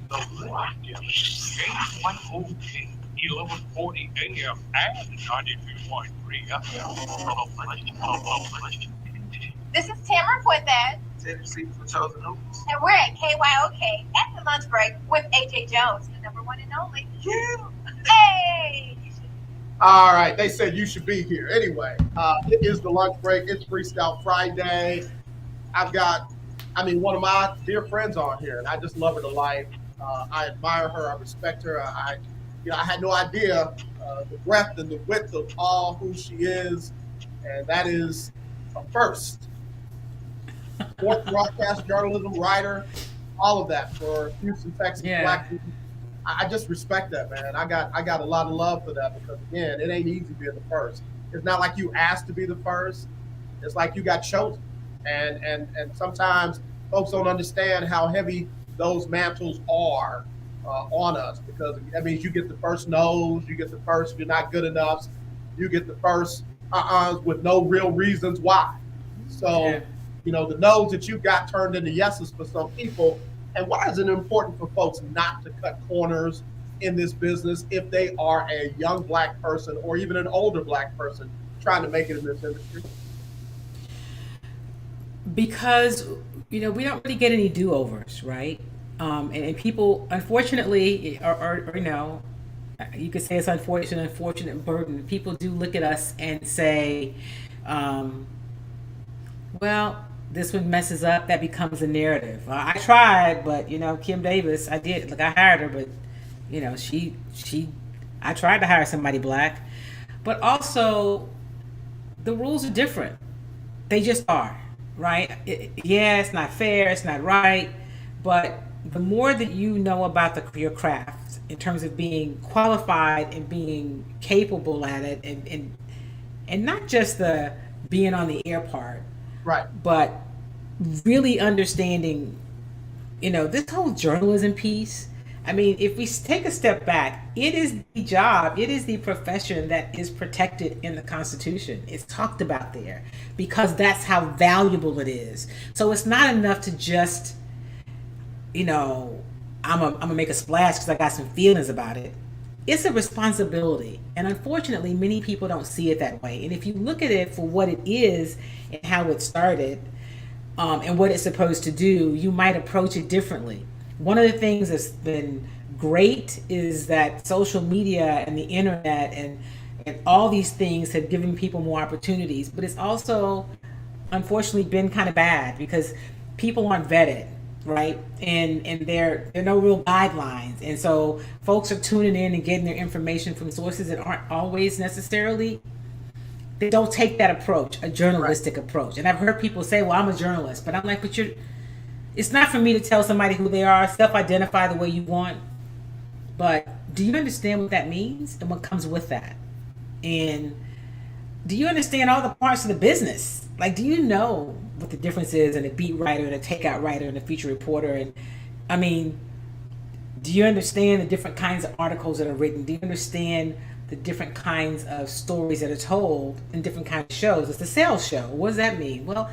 The KYOK 1140 AM and 92.3 FM. This is Tamara Fuentes, Take your seat for Chosen Hoops. and we're at KYOK at the lunch break with AJ Jones, the number one and only. Hey! All right, they said you should be here. Anyway, it is the lunch break. It's Freestyle Friday. I've got, one of my dear friends on here, and I just love her to life. I admire her. I respect her. I had no idea the breadth and the width of all who she is, and that is a first. Sports broadcast journalism writer, all of that for Houston, Texas, Yeah. Black people. I just respect that, man. I got a lot of love for that because again, it ain't easy being the first. It's not like you asked to be the first. It's like you got chosen. And sometimes folks don't understand how heavy those mantles are on us because that means you get the first no's, you get the first you're not good enough, you get the first with no real reasons why. Yeah. So, the no's that you got turned into yeses for some people. And why is it important for folks not to cut corners in this business if they are a young Black person or even an older Black person trying to make it in this industry? Because we don't really get any do-overs, right? And people, unfortunately, or you could say it's unfortunate burden. People do look at us and say, um, well, this one messes up. That becomes a narrative. I tried, but Kim Davis, I did. Like I hired her, but she, I tried to hire somebody Black, but also the rules are different. They just are, right? Yeah, it's not fair, it's not right, but the more that you know about your craft in terms of being qualified and being capable at it, and not just the being on the air part, Right. but really understanding, this whole journalism piece. I mean, if we take a step back, it is the job, it is the profession that is protected in the Constitution. It's talked about there because that's how valuable it is. So it's not enough to just, I'm gonna make a splash because I got some feelings about it. It's a responsibility, and unfortunately, many people don't see it that way. And if you look at it for what it is and how it started, and what it's supposed to do, you might approach it differently. One of the things that's been great is that social media and the internet and all these things have given people more opportunities, but it's also unfortunately been kind of bad because people aren't vetted, right? And there are no real guidelines, and so folks are tuning in and getting their information from sources that aren't always necessarily, they don't take that approach, a journalistic approach. And I've heard people say, well, I'm a journalist, but I'm like, but it's not for me to tell somebody who they are. Self-identify the way you want, but do you understand what that means and what comes with that? And do you understand all the parts of the business? Like, do you know what the difference is in a beat writer and a takeout writer and a feature reporter? And I mean, do you understand the different kinds of articles that are written? Do you understand the different kinds of stories that are told in different kinds of shows? It's a sales show. What does that mean? Well,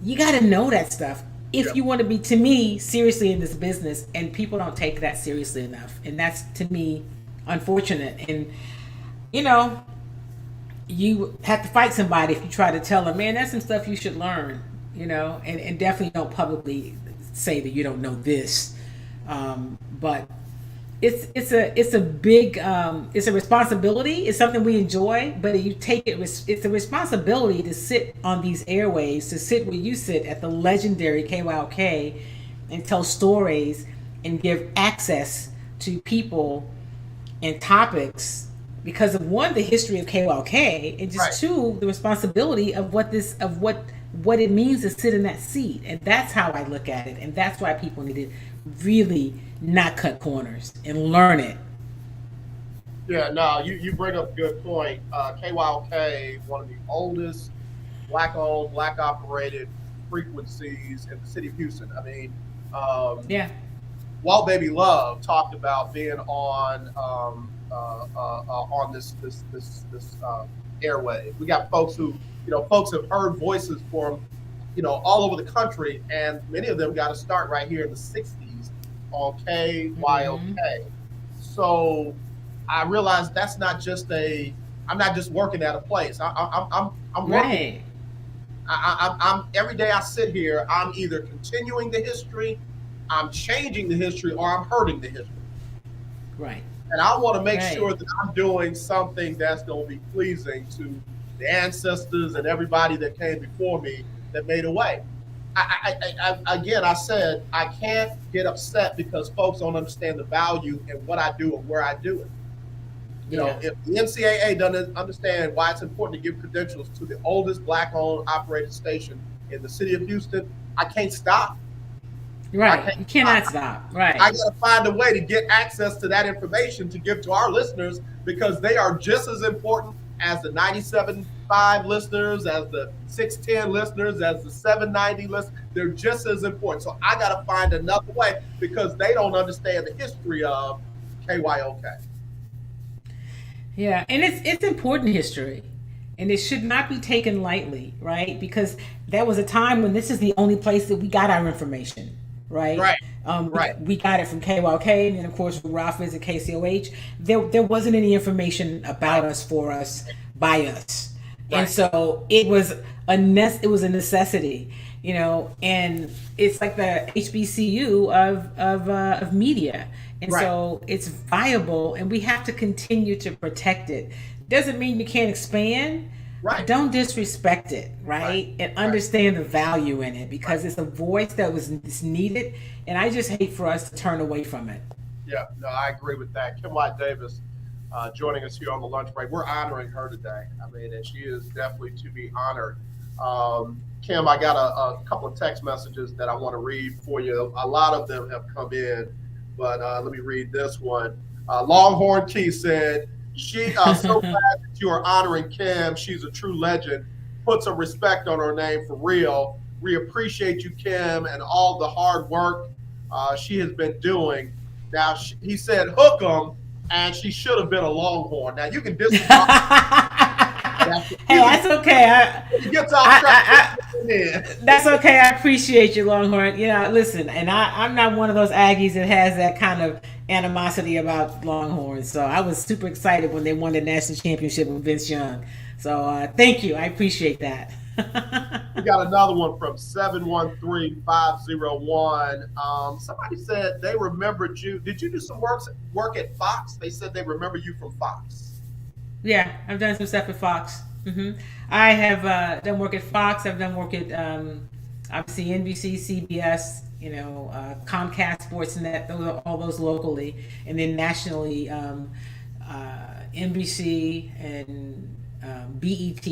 you got to know that stuff if you want to be, to me, seriously in this business, and people don't take that seriously enough, and that's, to me, unfortunate. And you have to fight somebody if you try to tell them, man, that's some stuff you should learn, and definitely don't publicly say that you don't know this, but it's a big it's a responsibility. It's something we enjoy, but you take it. It's a responsibility to sit on these airwaves, to sit where you sit at the legendary KYOK, and tell stories and give access to people and topics because of, one, the history of KYOK, and just two, the responsibility of what it means to sit in that seat. And that's how I look at it, and that's why people need to really not cut corners and learn it. Yeah, no, you bring up a good point. KYOK, one of the oldest Black-owned, Black-operated frequencies in the city of Houston. I mean, Walt Baby Love talked about being on this airway. We got folks who, folks have heard voices from, all over the country, and many of them got to start right here in the '60s on KYOK. Mm-hmm. So I realized that's not just I'm not just working at a place. I'm working. Right. I'm every day I sit here, I'm either continuing the history, I'm changing the history, or I'm hurting the history. Right. And I want to make sure that I'm doing something that's going to be pleasing to the ancestors and everybody that came before me that made a way. I said I can't get upset because folks don't understand the value in what I do and where I do it. You know, Yeah. if the NCAA doesn't understand why it's important to give credentials to the oldest black-owned operated station in the city of Houston, I can't stop. I Right. can't You stop. cannot stop. I Right. got to find a way to get access to that information to give to our listeners because they are just as important as the 97.5 listeners, as the 610 listeners, as the 790 listeners. They're just as important. So I got to find another way because they don't understand the history of KYOK. Yeah, and it's important history, and it should not be taken lightly, right? Because there was a time when this is the only place that we got our information, right? Right, right, We got it from KYK, and then of course with Rafiz and KCOH. There wasn't any information about us for us by us, and right, so it was a necessity, you know, and it's like the HBCU of media, and right, so it's viable, and we have to continue to protect it. Doesn't mean you can't expand, but right, don't disrespect it, right, right? And right, understand the value in it right. because it's a voice that was is needed, and I just hate for us to turn away from it. Yeah, no, I agree with that. Kim White Davis joining us here on the lunch break. We're honoring her today. I mean, and she is definitely to be honored. Kim, I got a couple of text messages that I want to read for you. A lot of them have come in, but let me read this one. Longhorn Key said, "She so glad that you are honoring Kim. She's a true legend. Put some respect on her name for real. We appreciate you, Kim, and all the hard work she has been doing." Now, he said, "Hook 'em," and she should have been a Longhorn. Now, you can disagree. Hey, that's okay. It gets off track. That's okay. I appreciate you, Longhorn. You know, listen, and I'm not one of those Aggies that has that kind of animosity about Longhorns. So I was super excited when they won the national championship with Vince Young. So thank you. I appreciate that. We got another one from 713-501. Somebody said they remembered you. Did you do some work at Fox? They said they remember you from Fox. Yeah, I've done some stuff at Fox. I have done work at Fox. I've done work at obviously NBC, CBS, you know, Comcast, Sportsnet, all those locally, and then nationally, NBC and BET,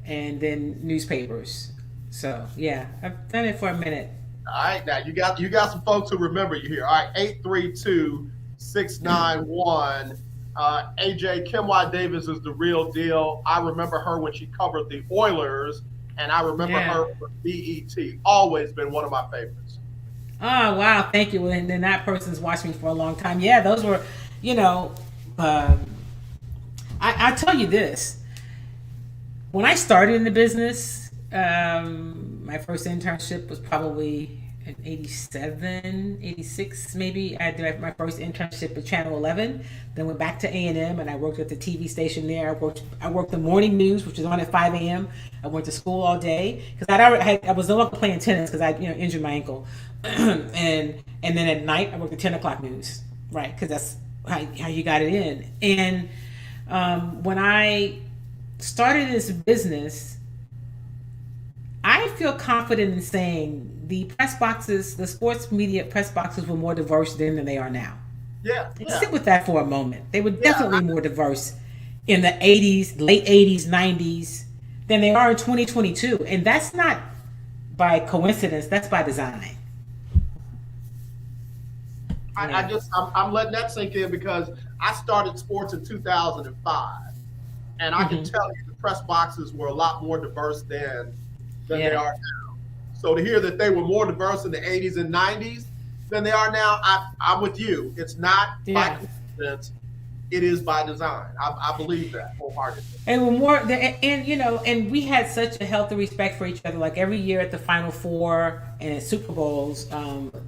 and then newspapers. So yeah, I've done it for a minute. All right, now you got some folks who remember you here. All right, 832-691. AJ, Kim Y. Davis is the real deal. I remember her when she covered the Oilers, and I remember her for BET. Always been one of my favorites. Oh wow, thank you. And then that person's watched me for a long time. Yeah, those were, you know, I tell you this. When I started in the business, my first internship was probably in 87, 86 maybe. I did my first internship at Channel 11, then went back to A&M and I worked at the TV station there. I worked the morning news, which was on at 5 a.m. I went to school all day because I was no longer playing tennis because I injured my ankle. and then at night I worked the 10 o'clock news, right? Because that's how you got it in. And when I started this business, I feel confident in saying the press boxes, the sports media press boxes were more diverse then than they are now. Yeah. Sit with that for a moment. They were definitely more diverse in the 80s, late 80s, 90s than they are in 2022. And that's not by coincidence, that's by design. I'm letting that sink in because I started sports in 2005. And I can tell you the press boxes were a lot more diverse then than they are now. So to hear that they were more diverse in the 80s and 90s than they are now, I'm with you. It's not by coincidence. It is by design. I believe that wholeheartedly. And we're more, and we had such a healthy respect for each other. Like every year at the Final Four and at Super Bowls,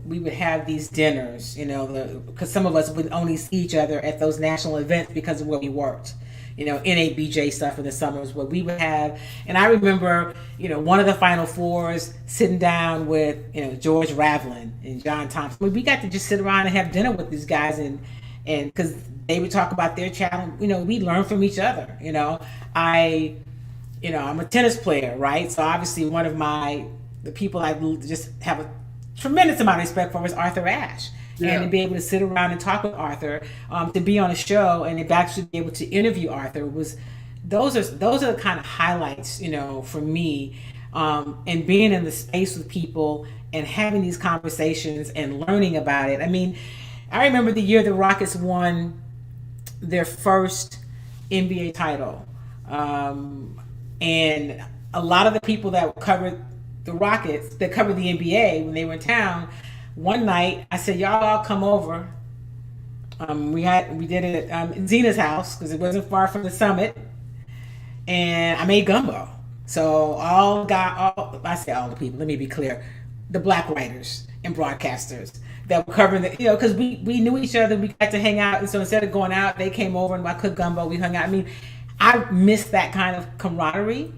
we would have these dinners, because some of us would only see each other at those national events because of where we worked. NABJ stuff in the summers where we would have, and I remember, one of the Final Fours sitting down with, George Ravlin and John Thompson. We got to just sit around and have dinner with these guys and because they would talk about their challenge, we learn from each other. I'm a tennis player, right? So obviously one of the people I just have a tremendous amount of respect for is Arthur Ashe. and Yeah. to be able to sit around and talk with Arthur, to be on a show and to actually be able to interview Arthur was those are the kind of highlights, for me, and being in the space with people and having these conversations and learning about it. I mean, I remember the year the Rockets won their first NBA title. And a lot of the people that covered the Rockets, that covered the NBA when they were in town, one night I said, "Y'all all come over." We did it at Zena's house because it wasn't far from the summit, and I made gumbo. So I say all the people. Let me be clear, the black writers and broadcasters that were covering because we knew each other. We got to hang out, and so instead of going out, they came over and I cooked gumbo. We hung out. I mean, I miss that kind of camaraderie,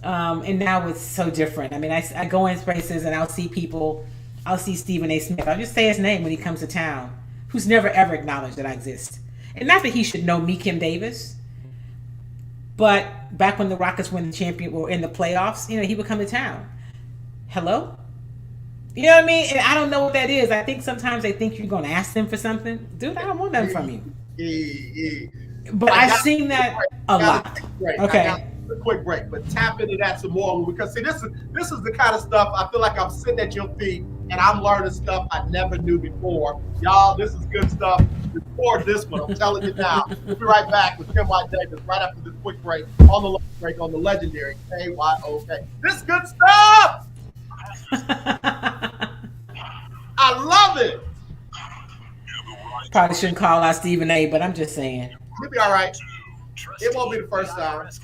and now it's so different. I mean, I go in spaces and I'll see people. I'll see Stephen A. Smith. I'll just say his name when he comes to town, who's never ever acknowledged that I exist, and not that he should know me, Kim Davis. But back when the Rockets were in the champion or in the playoffs, he would come to town. Hello? You know what I mean? And I don't know what that is. I think sometimes they think you're going to ask them for something. Dude, I don't want nothing from you. But I've seen that a lot. Okay. I got a quick break, but tap into that some more because see, this is the kind of stuff I feel like I'm sitting at your feet and I'm learning stuff I never knew before. Y'all, this is good stuff. Record this one. I'm telling you now. We'll be right back with Kim White Davis right after this quick break on the lunch break on the legendary KYOK. This is good stuff. I love it. Probably shouldn't call out Stephen A, but I'm just saying. You'll be all right. It won't be the first time. It's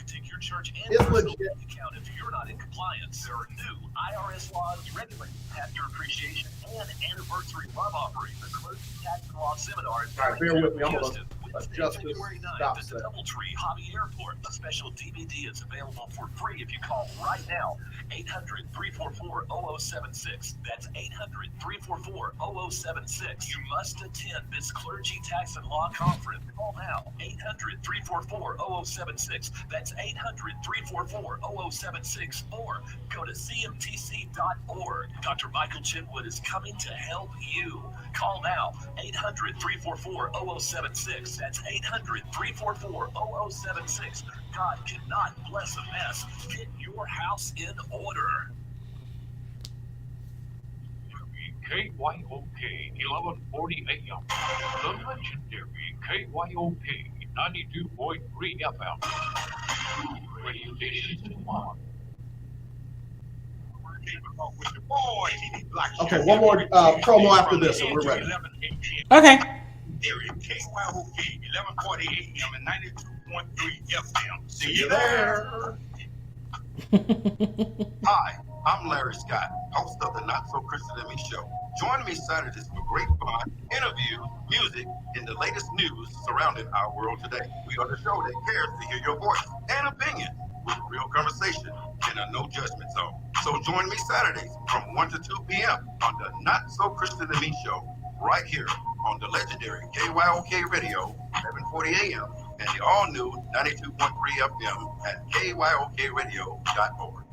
legit. If you're not in compliance, there are new IRS laws regulating pastor appreciation and anniversary love offering. The Clergy Tax and Law Seminar is all right, bear with me. I'm going to adjust this. February 9th at the Doubletree Hobby Airport. A special DVD is available for free if you call right now. 800-344-0076. That's 800-344-0076. You must attend this Clergy Tax and Law Conference. Call now. 800-344-0076. That's 800-344-0076. Or go to cmtc.org. Dr. Michael Chinwood is coming to help you. Call now. 800-344-0076. That's 800-344-0076. God cannot bless a mess. Get your house in order. KYOK 1140 AM. The legendary KYOK 92.3 FM. Radio stations in one. Okay, one more promo after this, and we're ready. Okay. KYOK 1140 AM and 92.3 FM. See you there. Hi, I'm Larry Scott, host of the Not So Christian Me Show. Join me Saturdays for great fun, interviews, music, and the latest news surrounding our world today. We are the show that cares to hear your voice and opinion with real conversation in a no judgment zone. So join me Saturdays from 1 to 2 p.m. on the Not So Christian Me Show, right here on the legendary KYOK Radio, 1140 AM, and the all-new 92.3 FM at KYOKradio.org.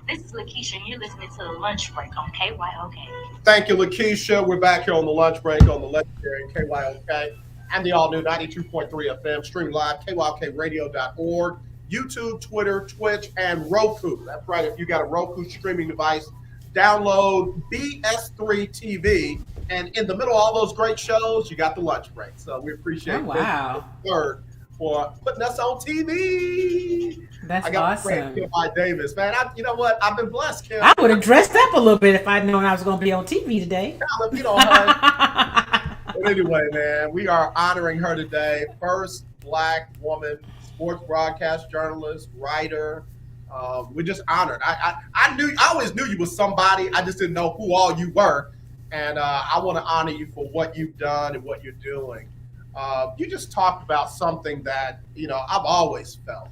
This is Lakeisha, and you're listening to The Lunch Break on KYOK. Thank you, Lakeisha. We're back here on the lunch break on the legendary KYOK and the all-new 92.3 FM, stream live, KYOKradio.org, YouTube, Twitter, Twitch, and Roku. That's right. If you got a Roku streaming device, download BS3 TV. And in the middle of all those great shows, you got the lunch break. So we appreciate Third for putting us on TV. That's I got awesome. Kim White Davis, man. You know what? I've been blessed, Kim. I would have dressed up a little bit if I'd known I was going to be on TV today. You know, but anyway, man, we are honoring her today. First Black woman, sports broadcast journalist, writer. We're just honored. I always knew you was somebody. I just didn't know who all you were. And I want to honor you for what you've done and what you're doing. You just talked about something that, I've always felt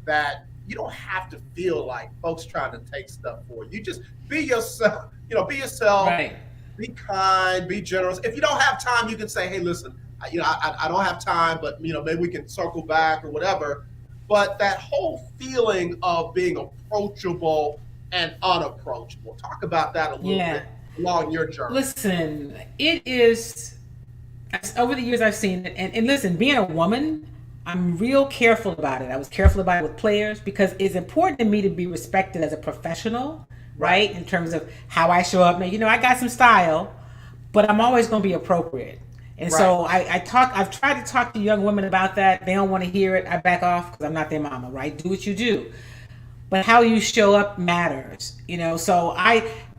that you don't have to feel like folks trying to take stuff for you. You just be yourself, right. Be kind, be generous. If you don't have time, you can say, hey, listen, I don't have time, but, maybe we can circle back or whatever. But that whole feeling of being approachable and unapproachable. Talk about that a little bit. along your journey? Listen, it is over the years I've seen it, and listen, being a woman, I'm real careful about it. I was careful about it with players because it's important to me to be respected as a professional, right? In terms of how I show up. Now, I got some style, but I'm always going to be appropriate. And so I've tried to talk to young women about that. They don't want to hear it. I back off because I'm not their mama, right? Do what you do. But how you show up matters, So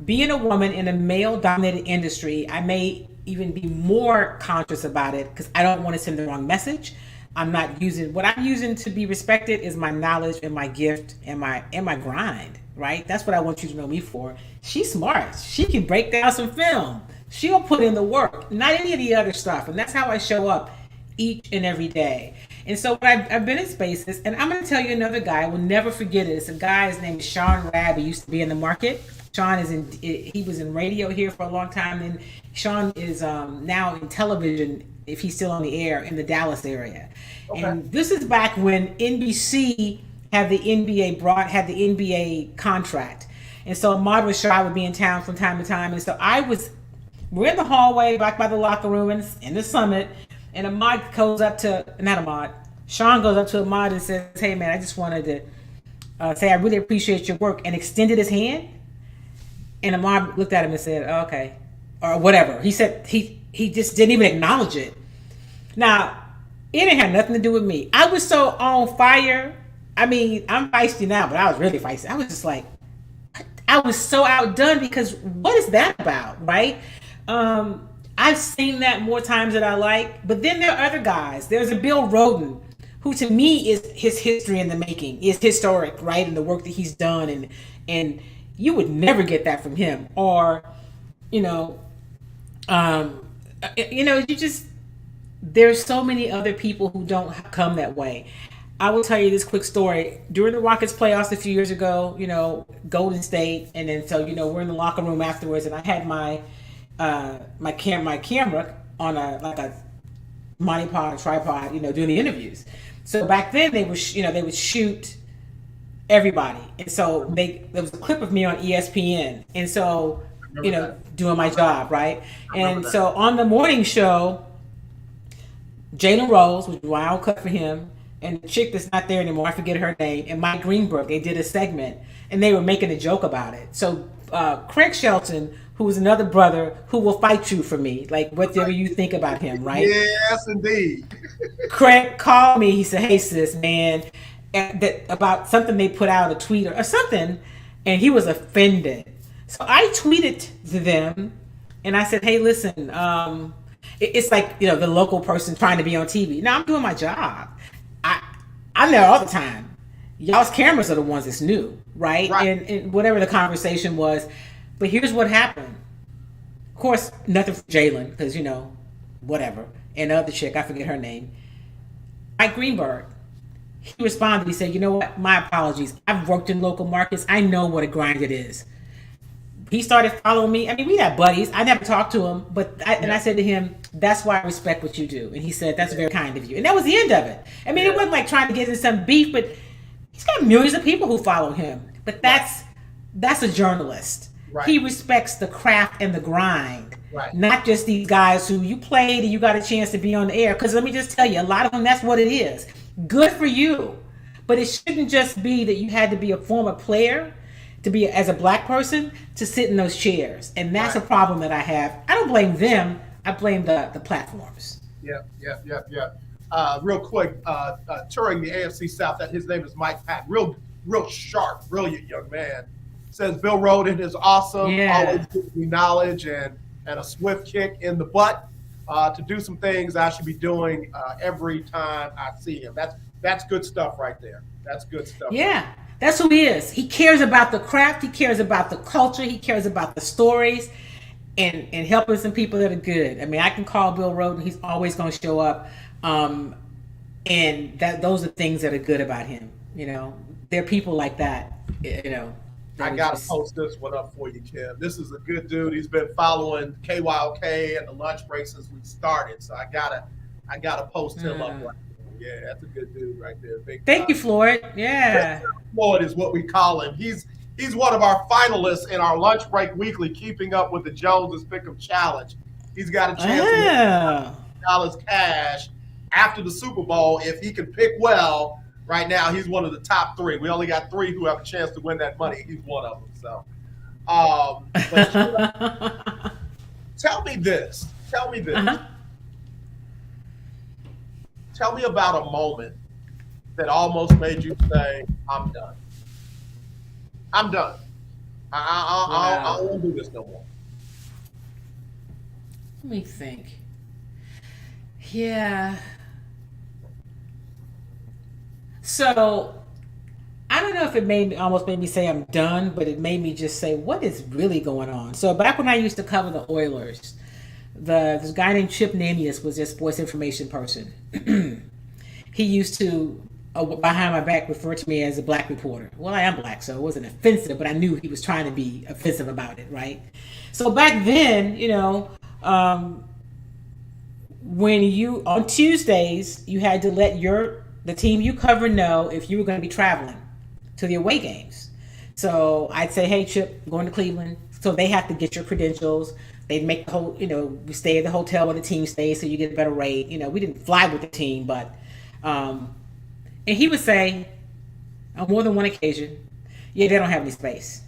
being a woman in a male-dominated industry, I may even be more conscious about it because I don't want to send the wrong message. What I'm using to be respected is my knowledge and my gift and my grind, right? That's what I want you to know me for. She's smart. She can break down some film. She'll put in the work, not any of the other stuff. And that's how I show up each and every day. And so I've been in spaces, and I'm going to tell you another guy. I will never forget it. It's a guy. His name is Sean Rabb. He used to be in the market. Sean he was in radio here for a long time. And Sean is now in television, if he's still on the air, in the Dallas area. Okay. And this is back when NBC had the NBA contract. And so Ahmad Rashad would be in town from time to time. And so we're in the hallway back by the locker room in the Summit. And Sean goes up to Ahmad and says, "Hey man, I just wanted to say I really appreciate your work," and extended his hand. And Ahmad looked at him and said, "Oh, okay," or whatever. He said he just didn't even acknowledge it. Now, it didn't have nothing to do with me. I was so on fire. I mean, I'm feisty now, but I was really feisty. I was just like, I was so outdone because what is that about, right? I've seen that more times than I like, but then there are other guys. There's a Bill Rhoden, who to me is his history in the making, is historic, right? And the work that he's done, and you would never get that from him. Or, there's so many other people who don't come that way. I will tell you this quick story. During the Rockets playoffs a few years ago, Golden State, and then so we're in the locker room afterwards, and I had my camera on a monopod, a tripod, doing the interviews. So back then they would shoot everybody, and so there was a clip of me on ESPN, and so doing my job, right? And so on the morning show, Jalen Rose, which is why I don't cut for him, and the chick that's not there anymore, I forget her name, and Mike Greenberg, they did a segment, and they were making a joke about it. So Craig Shelton, who is another brother who will fight you for me, like whatever you think about him, right? Yes, indeed. Craig called me. He said, "Hey, sis, man," about something they put out, a tweet or something, and he was offended. So I tweeted to them, and I said, "Hey, listen, it's like the local person trying to be on TV. Now I'm doing my job. I'm there all the time. Y'all's cameras are the ones that's new, right? And whatever the conversation was." But here's what happened. Of course, nothing for Jalen, because, whatever. And the other chick, I forget her name. Mike Greenberg, he responded. He said, "You know what? My apologies. I've worked in local markets. I know what a grind it is." He started following me. I mean, we had buddies. I never talked to him. And I said to him, "That's why I respect what you do." And he said, "That's very kind of you." And that was the end of it. I mean, it wasn't like trying to get into some beef, but he's got millions of people who follow him. But that's a journalist. Right. He respects the craft and the grind, not just these guys who you played and you got a chance to be on the air. Because let me just tell you, a lot of them, that's what it is. Good for you. But it shouldn't just be that you had to be a former player to be, as a black person, to sit in those chairs. And that's a problem that I have. I don't blame them. I blame the platforms. Yeah. Real quick, touring the AFC South, his name is Mike Patton. Real sharp, brilliant young man. Says Bill Rhoden is awesome, always gives me knowledge and a swift kick in the butt to do some things I should be doing every time I see him. That's good stuff right there. That's good stuff. Yeah, that's who he is. He cares about the craft. He cares about the culture. He cares about the stories and helping some people that are good. I mean, I can call Bill Rhoden. He's always going to show up. And those are things that are good about him. There are people like that, I got to post this one up for you, Kim. This is a good dude. He's been following KYOK and the lunch break since we started. So I gotta post him up right there. Yeah, that's a good dude right there. Thank you, Floyd. Yeah. Floyd is what we call him. He's He's one of our finalists in our Lunch Break Weekly, Keeping Up with the Joneses Pick'em Challenge. He's got a chance to win $1,000 cash after the Super Bowl if he can pick well. Right now, he's one of the top 3. We only got 3 who have a chance to win that money. He's one of them. So, but tell me this. Tell me about a moment that almost made you say, "I'm done. I'm done. I won't do this no more." Let me think. Yeah. So I don't know if it almost made me say I'm done, but it made me just say, what is really going on? So back when I used to cover the Oilers, this guy named Chip Namias was their sports information person. He used to, behind my back, refer to me as a black reporter. Well, I am black, so it wasn't offensive, but I knew he was trying to be offensive about it, right? So back then, when you, on Tuesdays, you had to let the team you cover know if you were going to be traveling to the away games. So I'd say, hey, Chip, I'm going to Cleveland. So they have to get your credentials. They'd make the whole, we stay at the hotel where the team stays so you get a better rate. We didn't fly with the team, but, and he would say on more than one occasion, yeah, they don't have any space.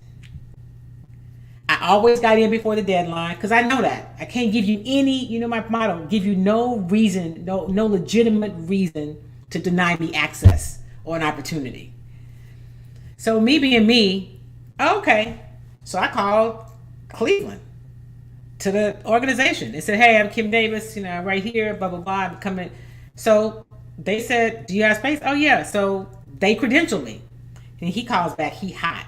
I always got in before the deadline because I know that. I can't give you any, my motto, give you no reason, no legitimate reason to deny me access or an opportunity. So me being me, okay. So I called Cleveland to the organization and said, hey, I'm Kim Davis, right here, blah, blah, blah, I'm coming. So they said, do you have space? Oh, yeah. So they credentialed me. And he calls back, he hot.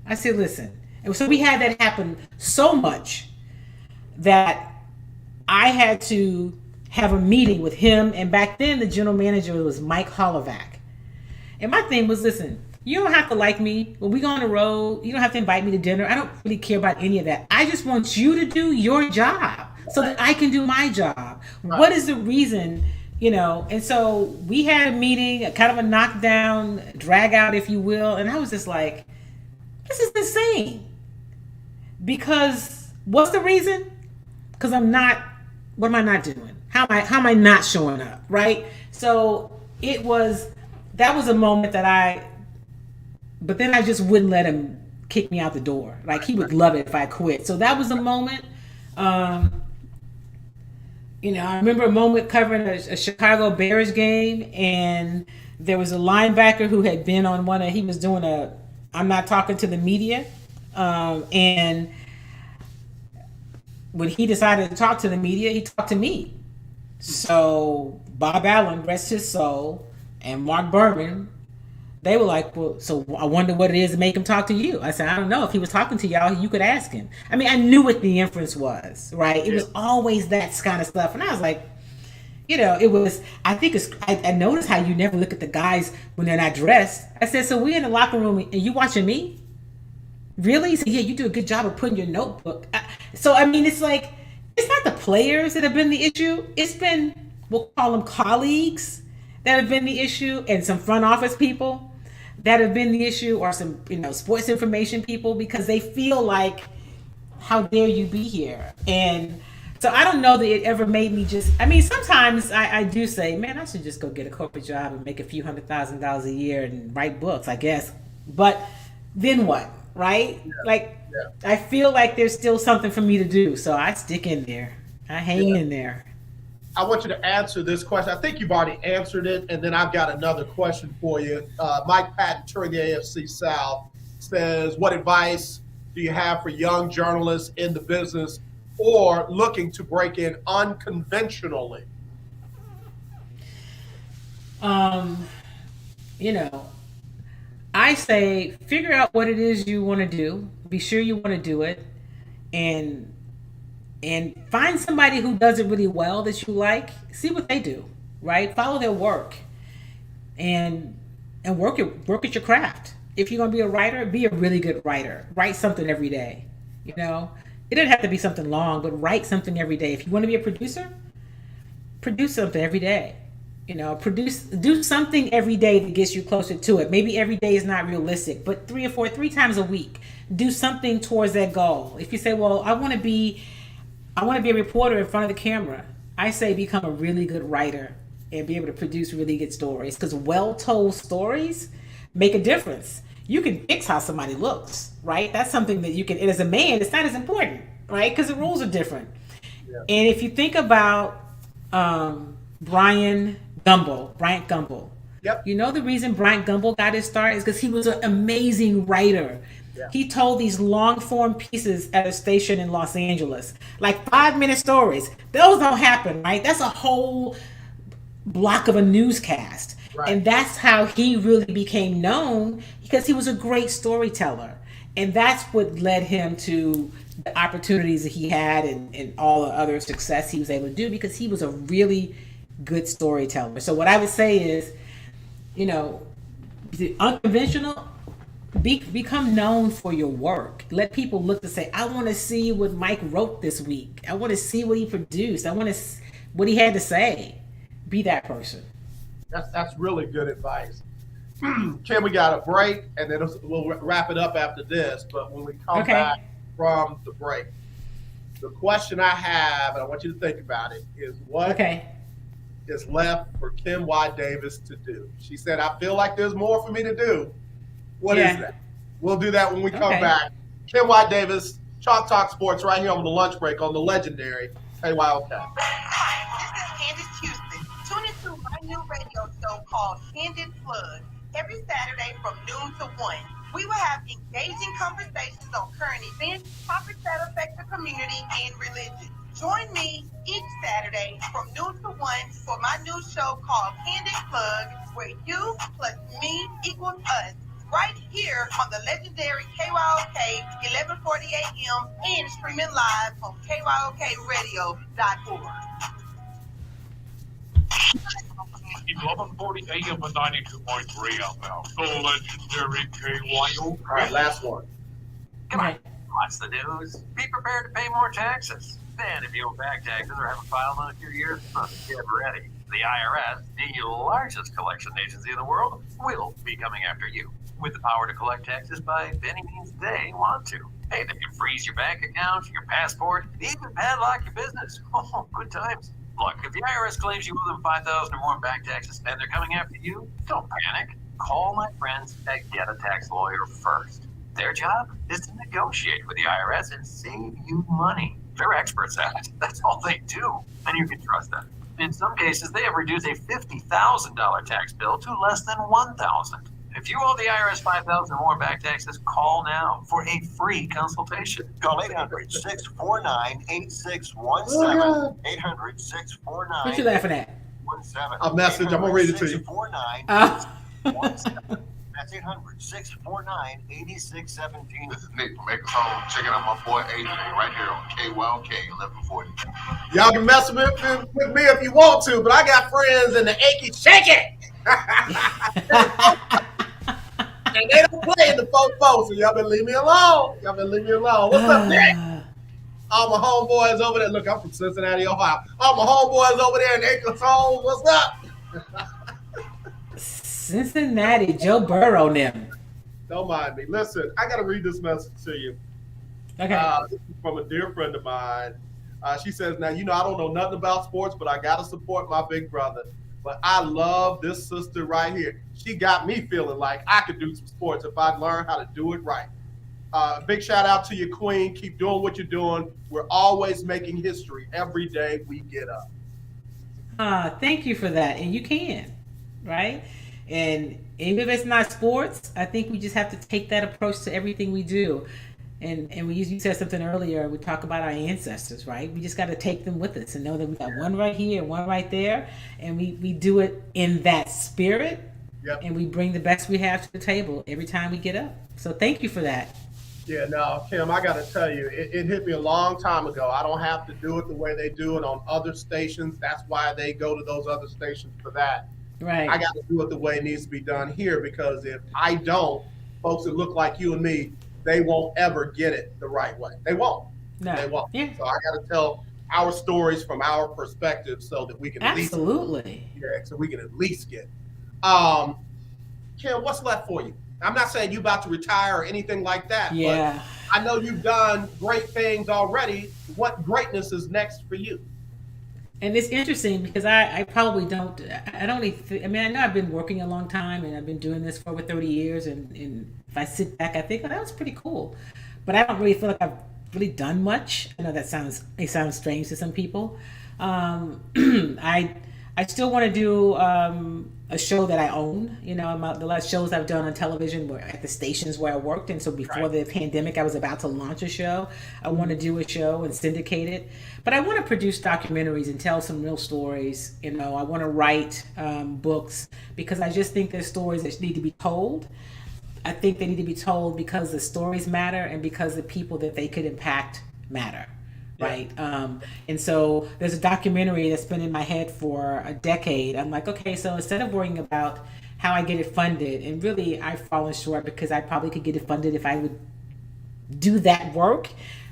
I said, listen. And so we had that happen so much that I had to have a meeting with him. And back then, the general manager was Mike Holovac. And my thing was, listen, you don't have to like me. When we go on the road, you don't have to invite me to dinner. I don't really care about any of that. I just want you to do your job so that I can do my job. Right. What is the reason, And so we had a meeting, a kind of a knockdown, drag out, if you will. And I was just like, this is insane. Because what's the reason? Because what am I not doing? How am I not showing up? Right? So that was a moment but then I just wouldn't let him kick me out the door. Like he would love it if I quit. So that was a moment. I remember a moment covering a Chicago Bears game, and there was a linebacker who had been on he was doing I'm not talking to the media. And when he decided to talk to the media, he talked to me. So Bob Allen, rest his soul, and Mark Berman, they were like, well, so I wonder what it is to make him talk to you. I said, I don't know. If he was talking to y'all, you could ask him. I mean, I knew what the inference was, right? It was always that kind of stuff. And I was like, it was, I noticed how you never look at the guys when they're not dressed. I said, so we're in the locker room and you watching me? Really? He said, yeah, you do a good job of putting your notebook. So, I mean, it's like, it's not the players that have been the issue. It's been, we'll call them colleagues that have been the issue, and some front office people that have been the issue, or some, sports information people, because they feel like, how dare you be here? And so I don't know that it ever made me sometimes I do say, man, I should just go get a corporate job and make a few $100,000 a year and write books, I guess. But then what? Right? I feel like there's still something for me to do. So I stick in there. I hang in there. I want you to answer this question. I think you've already answered it. And then I've got another question for you. Mike Patton, touring the AFC South, says, what advice do you have for young journalists in the business or looking to break in unconventionally? I say figure out what it is you want to do. Be sure you want to do it, and find somebody who does it really well that you like. See what they do, right? Follow their work, and work at your craft. If you're gonna be a writer, be a really good writer. Write something every day. It doesn't have to be something long, but write something every day. If you want to be a producer, produce something every day. Do something every day that gets you closer to it. Maybe every day is not realistic, but three times a week, do something towards that goal. If you say, well, I want to be a reporter in front of the camera, I say become a really good writer and be able to produce really good stories, because well told stories make a difference. You can fix how somebody looks, right? That's something that you can, and as a man, it's not as important, right? Because the rules are different. Yeah. And if you think about Bryant Gumbel, Yep. the reason Bryant Gumbel got his start is because he was an amazing writer. Yeah. He told these long form pieces at a station in Los Angeles, like 5-minute stories. Those don't happen, right? That's a whole block of a newscast. Right. And that's how he really became known, because he was a great storyteller. And that's what led him to the opportunities that he had, and all the other success he was able to do, because he was a really good storyteller. So what I would say is, the unconventional, become known for your work. Let people look to say, I want to see what Mike wrote this week. I want to see what he produced. I want to what he had to say. Be that person. That's really good advice. Kim, we got a break, and then we'll wrap it up after this. But when we come back from the break, the question I have, and I want you to think about it, is what is left for Kim Y. Davis to do? She said, I feel like there's more for me to do. What is that? We'll do that when we come back. Kim Y. Davis, Chalk Talk Sports, right here on the lunch break on the legendary KYOK. Hi, this is Candace Houston. Tune into my new radio show called Candid Plug every Saturday from noon to 1. We will have engaging conversations on current events, topics that affect the community, and religion. Join me each Saturday from noon to 1 for my new show called Candid Plug, where you plus me equals us, right here on the legendary KYOK 1140 AM and streaming live on KYOKradio.org. 1140 AM and 92.3 FM. The legendary KYOK. All right, last one. Come on, watch the news. Be prepared to pay more taxes. And if you owe back taxes or haven't filed in a few years, get ready. The IRS, the largest collection agency in the world, will be coming after you with the power to collect taxes by any means they want to. Hey, they can freeze your bank account, your passport, even padlock your business. Oh, good times. Look, if the IRS claims you owe them $5,000 or more in back taxes and they're coming after you, don't panic. Call my friends at Get a Tax Lawyer first. Their job is to negotiate with the IRS and save you money. They're experts at it. That's all they do. And you can trust them. In some cases, they have reduced a $50,000 tax bill to less than $1,000. If you owe the IRS $5,000 or more back taxes, call now for a free consultation. Call 800-649-8617. 800-649. What you laughing at? A message. I'm going to read it to you. 800-649-8617. That's 800-649-8617. This is Nick from Acres Home. Checking out my boy AJ right here on KYOK 1140. Y'all can mess with me if you want to, but I got friends in the achy shake it. And they don't play in the 4-4, so y'all better leave me alone. What's up, Nick? All my homeboys over there. Look, I'm from Cincinnati, Ohio. All my homeboys over there in Acres Home. What's up? Cincinnati, Joe Burrow them. Don't mind me. Listen, I got to read this message to you. Okay. This is from a dear friend of mine. She says, now, I don't know nothing about sports, but I got to support my big brother. But I love this sister right here. She got me feeling like I could do some sports if I learned how to do it right. Big shout out to you, Queen. Keep doing what you're doing. We're always making history every day we get up. Thank you for that. And you can, right? And even if it's not sports, I think we just have to take that approach to everything we do. And you said something earlier, we talk about our ancestors, right? We just got to take them with us and know that we got one right here and one right there. And we do it in that spirit. Yep. And we bring the best we have to the table every time we get up. So thank you for that. Yeah, no, Kim, I got to tell you, it hit me a long time ago. I don't have to do it the way they do it on other stations. That's why they go to those other stations for that. Right. I got to do it the way it needs to be done here, because if I don't, folks that look like you and me, they won't ever get it the right way. They won't. No. They won't. Yeah. So I got to tell our stories from our perspective, so that we can Absolutely. so we can at least get. Kim, what's left for you? I'm not saying you about to retire or anything like that, but Yeah. I know you've done great things already. What greatness is next for you? And it's interesting because I probably don't, I don't even, I mean, I know I've been working a long time and I've been doing this for over 30 years. And if I sit back, I think, oh, that was pretty cool. But I don't really feel like I've really done much. I know it sounds strange to some people. Um, I, I still want to do a show that I own. The last shows I've done on television were at the stations where I worked, and so before the pandemic, I was about to launch a show. I want to do a show and syndicate it, but I want to produce documentaries and tell some real stories. I want to write books because I just think there's stories that need to be told. I think they need to be told because the stories matter and because the people that they could impact matter. Right. And so there's a documentary that's been in my head for a decade. I'm like, okay, so instead of worrying about how I get it funded, and really I've fallen short because I probably could get it funded if I would do that work.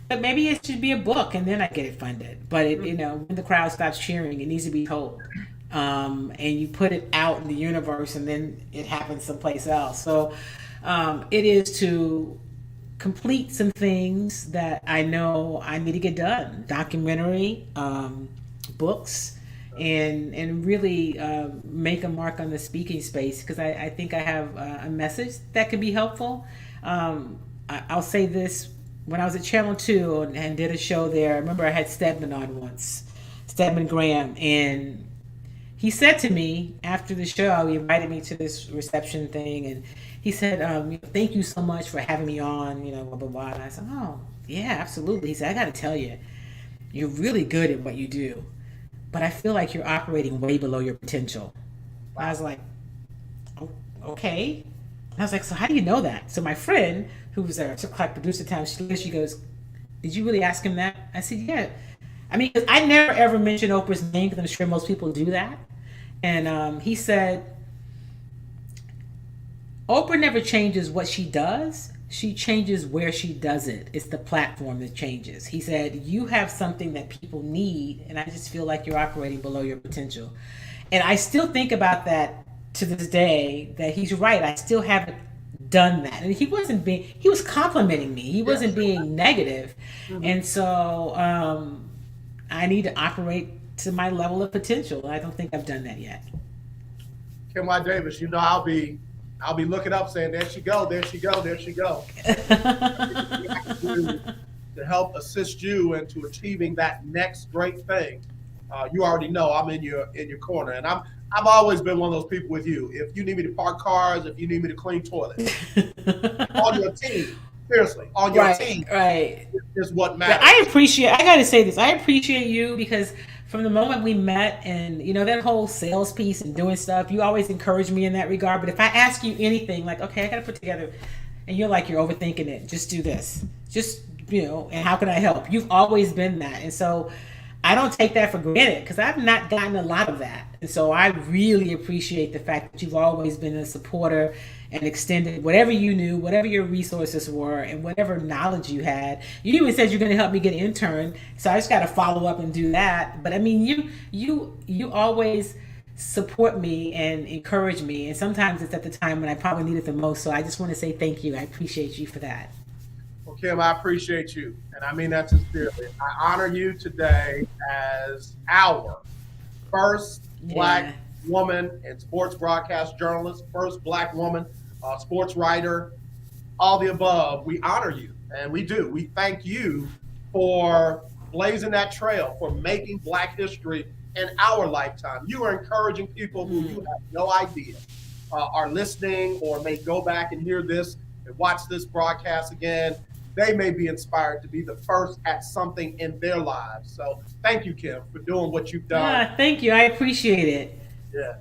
But maybe it should be a book and then I get it funded. But when the crowd stops cheering, it needs to be told. And you put it out in the universe and then it happens someplace else. So it is to complete some things that I know I need to get done. Documentary, books, and really make a mark on the speaking space because I think I have a message that can be helpful. I'll say this. When I was at Channel 2 and did a show there, I remember I had Stedman on once, Stedman Graham, and he said to me after the show, he invited me to this reception thing, and he said, thank you so much for having me on, blah, blah, blah. And I said, oh, yeah, absolutely. He said, I got to tell you, you're really good at what you do, but I feel like you're operating way below your potential. I was like, oh, okay. And I was like, so how do you know that? So my friend, who was a clip producer at the time, she goes, did you really ask him that? I said, yeah. I mean, 'cause I never ever mention Oprah's name because I'm sure most people do that. And he said, Oprah never changes what she does. She changes where she does it. It's the platform that changes. He said, you have something that people need, and I just feel like you're operating below your potential. And I still think about that to this day, that he's right. I still haven't done that. And he was complimenting me. He wasn't being negative. Mm-hmm. And so I need to operate to my level of potential. I don't think I've done that yet. Kim Y. Davis, I'll be looking up saying, there she go, there she go, there she go. To help assist you into achieving that next great thing. You already know I'm in your corner, and I've always been one of those people with you. If you need me to park cars, if you need me to clean toilets, on your team, seriously, on your team, right, is what matters. I got to say this. I appreciate you because from the moment we met and, that whole sales piece and doing stuff, you always encourage me in that regard. But if I ask you anything like, okay, I got to put together, and you're like, you're overthinking it, just do this. Just, and how can I help? You've always been that. And so I don't take that for granted because I've not gotten a lot of that. And so I really appreciate the fact that you've always been a supporter and extended whatever you knew, whatever your resources were, and whatever knowledge you had. You even said you're going to help me get an intern, so I just got to follow up and do that. But I mean, you always support me and encourage me, and sometimes it's at the time when I probably need it the most. So I just want to say thank you. I appreciate you for that. Well, Kim, I appreciate you, and I mean that sincerely. I honor you today as our first Black woman and sports broadcast journalist, first Black woman sports writer, all the above. We honor you, and we do. We thank you for blazing that trail, for making Black history in our lifetime. You are encouraging people who you have no idea are listening or may go back and hear this and watch this broadcast again. They may be inspired to be the first at something in their lives. So thank you, Kim, for doing what you've done. Yeah, thank you. I appreciate it. Yeah.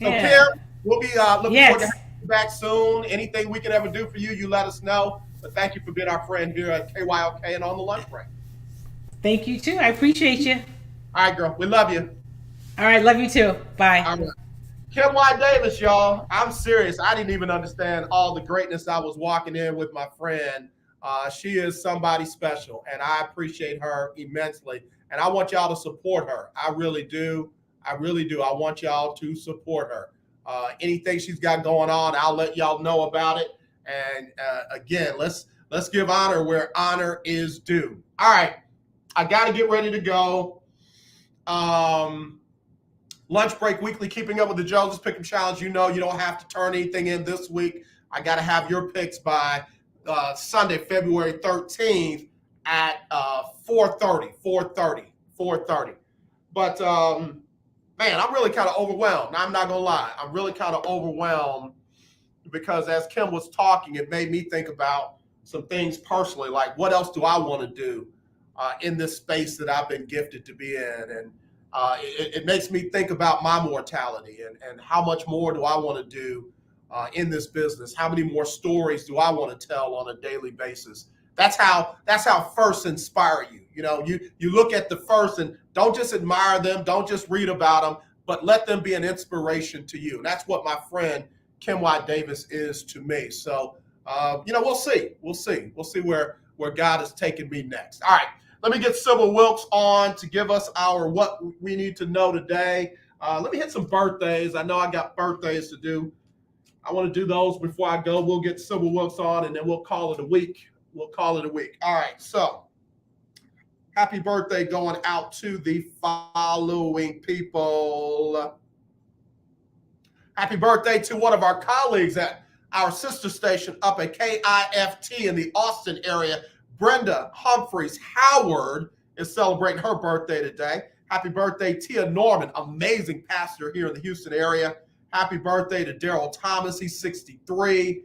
So Kim, we'll be looking forward to having you back soon. Anything we can ever do for you, you let us know. But thank you for being our friend here at KYLK and on the lunch break. Thank you too. I appreciate you. All right, girl. We love you. All right, love you too. Bye. All right. Kim Y. Davis, y'all. I'm serious. I didn't even understand all the greatness I was walking in with my friend. She is somebody special, and I appreciate her immensely. and I want y'all to support her. I really do. I really do. I want y'all to support her. Anything she's got going on, I'll let y'all know about it. And again, let's give honor where honor is due. All right, I got to get ready to go. Lunch break weekly, keeping up with the Joneses Pick'em Challenge. You know you don't have to turn anything in this week. I got to have your picks by Sunday, February 13th at 4:30. But man, I'm really kind of overwhelmed. I'm not gonna lie. I'm really kind of overwhelmed because as Kim was talking, it made me think about some things personally, like what else do I want to do in this space that I've been gifted to be in, and it makes me think about my mortality and how much more do I want to do in this business? How many more stories do I want to tell on a daily basis? That's how firsts inspire you. You know, you look at the first and don't just admire them, don't just read about them, but let them be an inspiration to you. And that's what my friend Kim Y. Davis is to me. So, we'll see. We'll see where God is taking me next. All right. Let me get Sybil Wilkes on to give us our what we need to know today. Let me hit some birthdays. I know I got birthdays to do. I want to do those before I go. We'll get Sybil Wilkes on, and then we'll call it a week. All right, so happy birthday going out to the following people. Happy birthday to one of our colleagues at our sister station up at KIFT in the Austin area. Brenda Humphreys Howard is celebrating her birthday today. Happy birthday, Tia Norman, amazing pastor here in the Houston area. Happy birthday to Daryl Thomas, he's 63.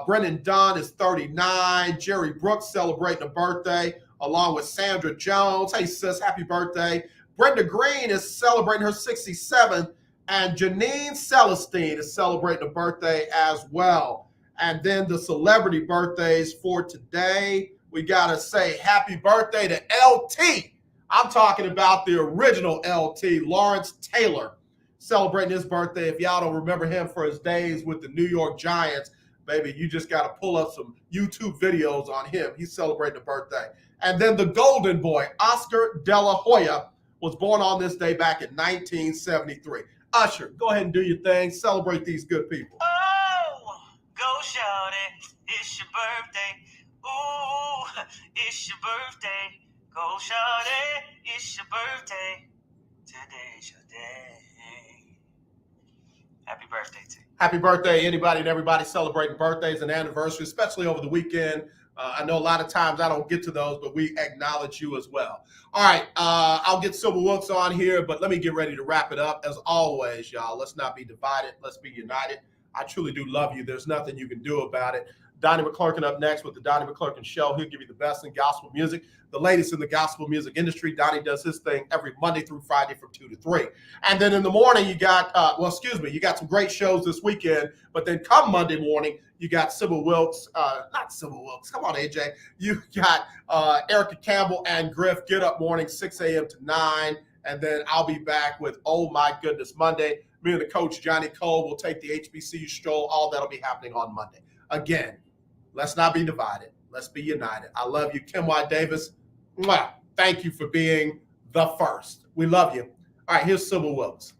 Brendan Dunn is 39. Jerry Brooks celebrating a birthday along with Sandra Jones. Hey, sis, happy birthday. Brenda Green is celebrating her 67th. And Janine Celestine is celebrating a birthday as well. And then the celebrity birthdays for today, we got to say happy birthday to LT. I'm talking about the original LT, Lawrence Taylor, celebrating his birthday. If y'all don't remember him for his days with the New York Giants, baby, you just got to pull up some YouTube videos on him. He's celebrating a birthday. And then the golden boy, Oscar De La Hoya, was born on this day back in 1973. Usher, go ahead and do your thing. Celebrate these good people. Oh, go shawty, it's your birthday. Ooh, it's your birthday. Go shawty, it's your birthday. Today's your day. Happy birthday to you. Happy birthday, anybody and everybody celebrating birthdays and anniversaries, especially over the weekend. I know a lot of times I don't get to those, but we acknowledge you as well. All right, I'll get Sybil Wilkes on here, but let me get ready to wrap it up. As always, y'all, let's not be divided. Let's be united. I truly do love you. There's nothing you can do about it. Donnie McClurkin up next with the Donnie McClurkin Show. He'll give you the best in gospel music, the latest in the gospel music industry. Donnie does his thing every Monday through Friday from 2 to 3. And then in the morning, you got, you got some great shows this weekend. But then come Monday morning, you got Sybil Wilkes, not Sybil Wilkes, come on, AJ. You got Erica Campbell and Griff, Get Up Morning, 6 a.m. to 9. And then I'll be back with Oh My Goodness Monday. Me and the coach, Johnny Cole, will take the HBCU stroll. All that'll be happening on Monday. Again, let's not be divided. Let's be united. I love you, Kim Y. Davis. Mwah. Thank you for being the first. We love you. All right, here's Sybil Wilkes.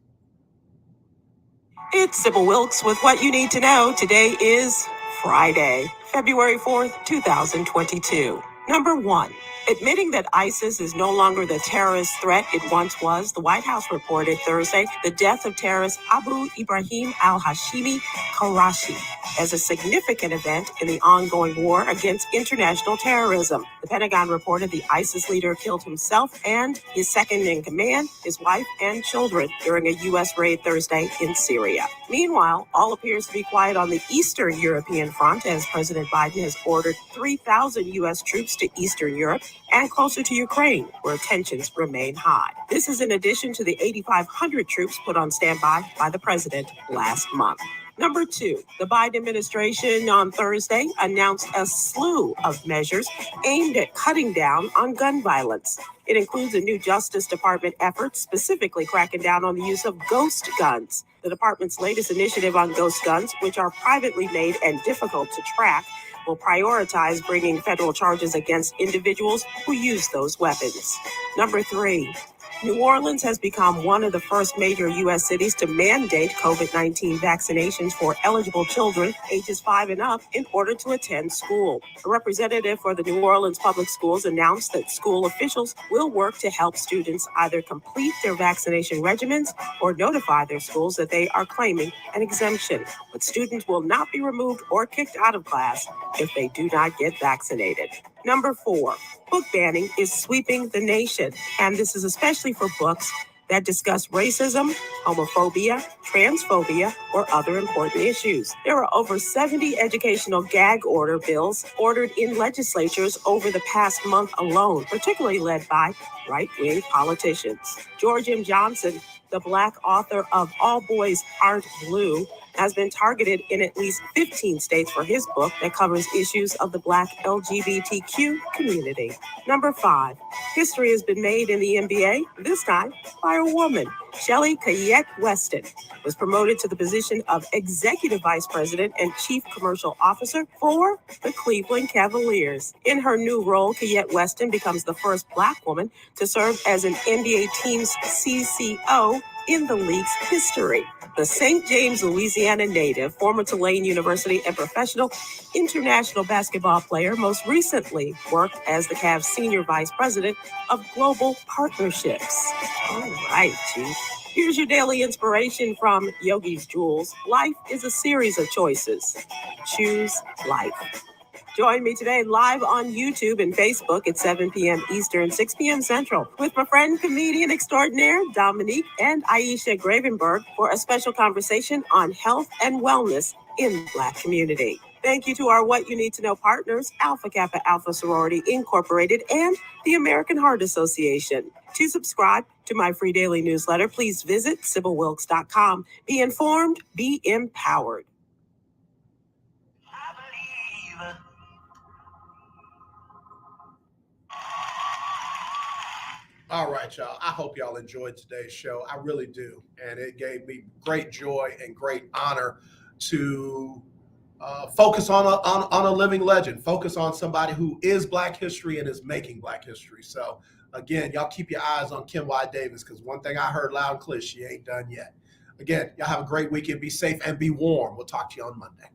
It's Sybil Wilkes with what you need to know. Today is Friday, February 4th, 2022. Number 1. Admitting that ISIS is no longer the terrorist threat it once was, the White House reported Thursday the death of terrorist Abu Ibrahim al-Hashimi Qurashi as a significant event in the ongoing war against international terrorism. The Pentagon reported the ISIS leader killed himself and his second-in-command, his wife, and children during a U.S. raid Thursday in Syria. Meanwhile, all appears to be quiet on the Eastern European front as President Biden has ordered 3,000 U.S. troops to Eastern Europe and closer to Ukraine, where tensions remain high. This is in addition to the 8,500 troops put on standby by the president last month. Number 2, the Biden administration on Thursday announced a slew of measures aimed at cutting down on gun violence. It includes a new Justice Department effort specifically cracking down on the use of ghost guns. The department's latest initiative on ghost guns, which are privately made and difficult to track, will prioritize bringing federal charges against individuals who use those weapons. Number 3. New Orleans has become one of the first major U.S. cities to mandate COVID-19 vaccinations for eligible children ages 5 and up in order to attend school. A representative for the New Orleans Public Schools announced that school officials will work to help students either complete their vaccination regimens or notify their schools that they are claiming an exemption. But students will not be removed or kicked out of class if they do not get vaccinated. Number 4, book banning is sweeping the nation, and this is especially for books that discuss racism, homophobia, transphobia, or other important issues. There are over 70 educational gag order bills ordered in legislatures over the past month alone, particularly led by right-wing politicians. George M. Johnson, the Black author of All Boys Aren't Blue, has been targeted in at least 15 states for his book that covers issues of the Black LGBTQ community. Number 5, history has been made in the NBA, this time by a woman. Shelly Kayette Weston was promoted to the position of Executive Vice President and Chief Commercial Officer for the Cleveland Cavaliers. In her new role, Kayette Weston becomes the first Black woman to serve as an NBA team's CCO in the league's history. The St. James, Louisiana native, former Tulane University and professional international basketball player, most recently worked as the Cavs Senior Vice President of Global Partnerships. All right, Chief. Here's your daily inspiration from Yogi's Jewels. Life is a series of choices. Choose life. Join me today live on YouTube and Facebook at 7 p.m. Eastern, 6 p.m. Central with my friend, comedian extraordinaire Dominique and Aisha Gravenberg for a special conversation on health and wellness in the Black community. Thank you to our What You Need to Know partners, Alpha Kappa Alpha Sorority Incorporated and the American Heart Association. To subscribe to my free daily newsletter, please visit SibylWilkes.com. Be informed, be empowered. All right, y'all. I hope y'all enjoyed today's show. I really do. And it gave me great joy and great honor to focus on a living legend, focus on somebody who is Black history and is making Black history. So, again, y'all keep your eyes on Kim Y. Davis, because one thing I heard loud and clear, she ain't done yet. Again, y'all have a great weekend. Be safe and be warm. We'll talk to you on Monday.